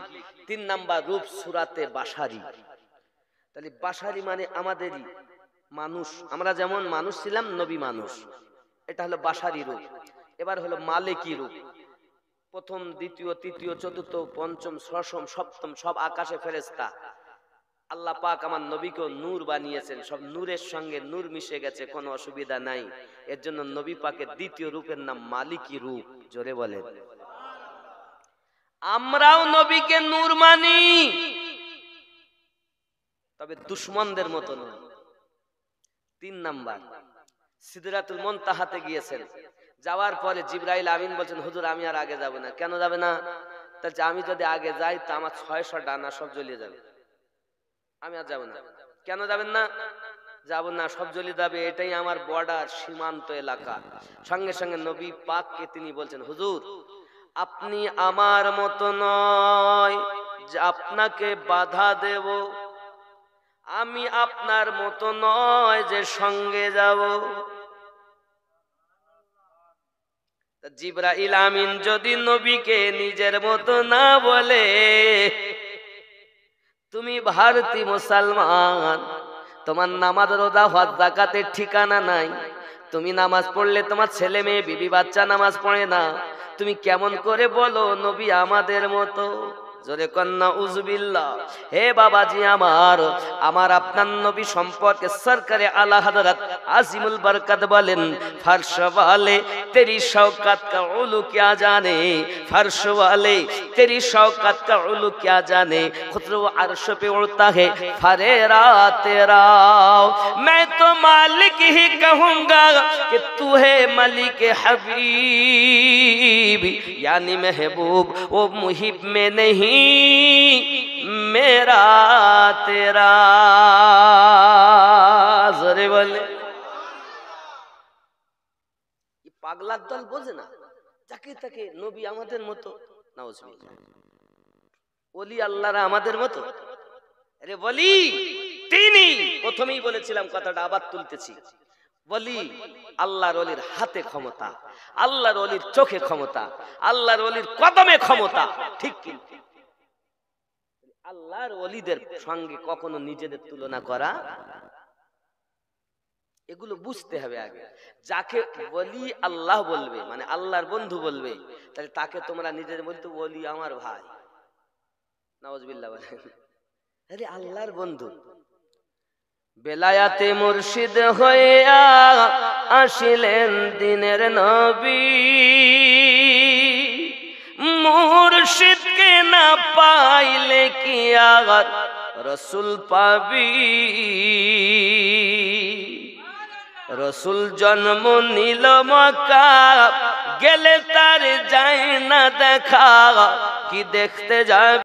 3 নাম্বার রূপ সূরাতে বাশারি। তাহলে বাশারি মানে আমাদেরই মানুষ, আমরা যেমন মানুষ ছিলাম নবী মানুষ, এটা হলো বাশারি রূপ। এবার হলো মালিকি রূপ, প্রথম দ্বিতীয় তৃতীয় চতুর্থ পঞ্চম ষষ্ঠ সপ্তম সব আকাশে ফেরেশতা। আল্লাহ পাক আমার নবীকে নূর বানিয়েছেন, সব নূরের সঙ্গে নূর মিশে গেছে, কোনো অসুবিধা নাই। এর জন্য নবী পাকের দ্বিতীয় রূপের নাম মালিকি রূপ। জোরে বলেন। আমরাও নবীকে নূর মানি, তবে দুশমনদের মতো নয়। 3 নাম্বার, সিদরাতুল মুনতাহাতে গিয়েছেন, যাওয়ার পরে জিবরাইল আমিন বলছেন হুজুর আমি আর আগে যাব না। কেন যাবে না? তাহলে আমি যদি আগে যাই তো আমার 600 ডানা সব জ্বলিয়ে যাবে, আমি আর যাব না। কেন যাবেন না? যাব না, সব জ্বলিয়ে যাবে, এটাই আমার বর্ডার, সীমান্ত এলাকা। সঙ্গে সঙ্গে নবী পাককে তিনি বলছেন হুজুর আপনি আমার মতো নয় যে আপনাকে বাধা দেব, আমি আপনার মতো নয় যে সঙ্গে যাব। জিবরাইল আমিন যদি নবীকে নিজের মতো না বলে, তুমি ভারতীয় মুসলমান, তোমার নামাজ রোজা হজ যাকাতের ঠিকানা নাই, তুমি নামাজ পড়লে তোমার ছেলে মেয়ে বিবি বাচ্চা নামাজ পড়ে না, তুমি কেমন করে বলো নবী আমাদের মতো? জোরে কন্না উজবিল্লাহ। হে বাবাজি আমার আপনার নবী সম্পর্কে সরকারে আলা হযরত আজিমুল বরকত বলেন फर्श वाले तेरी शौकत का उलू क्या जाने, फर्श वाले तेरी शौकत का उलू क्या जाने, खुद वो अर्श पे उड़ता है फरेरा तेरा, मैं तो मालिक ही कहूँगा कि तू है मलिक हबीब, यानी महबूब वो मुहिब में नहीं मेरा तेरा। জোরে বলে। পাগলার দল বোঝে না, যাকে তাকে নবী আমাদের মতো, নাউজুবিল্লাহ, ওলি আল্লাহরা আমাদের মতো। আরে বলি তিনি, প্রথমেই বলেছিলাম কথাটা আবার তুলতেছি, বলি আল্লাহর ওলির হাতে ক্ষমতা, আল্লাহর ওলির চোখে ক্ষমতা, আল্লাহর ওলির কদমে ক্ষমতা, ঠিক কিন্তু আল্লাহর ওলিদের সঙ্গে কখনো নিজেদের তুলনা করা। এগুলো বুঝতে হবে আগে। যাকে ওলি আল্লাহ বলবে, মানে আল্লাহর বন্ধু বলবে, তাহলে তাকে তোমরা নিজের বলতে ওলি আমার ভাই, নাউজুবিল্লাহ বলেন, আরে আল্লাহর বন্ধু। বেলায়াতে মুর্শিদ হইয়া আসিলেন দিনের নবী, মুর্শিদকে না পাইলে কি আর রসুল পাবি। রসুল জন্ম নিল মক্কা, গেলে তার যায় না দেখা, কি দেখতে যাবে।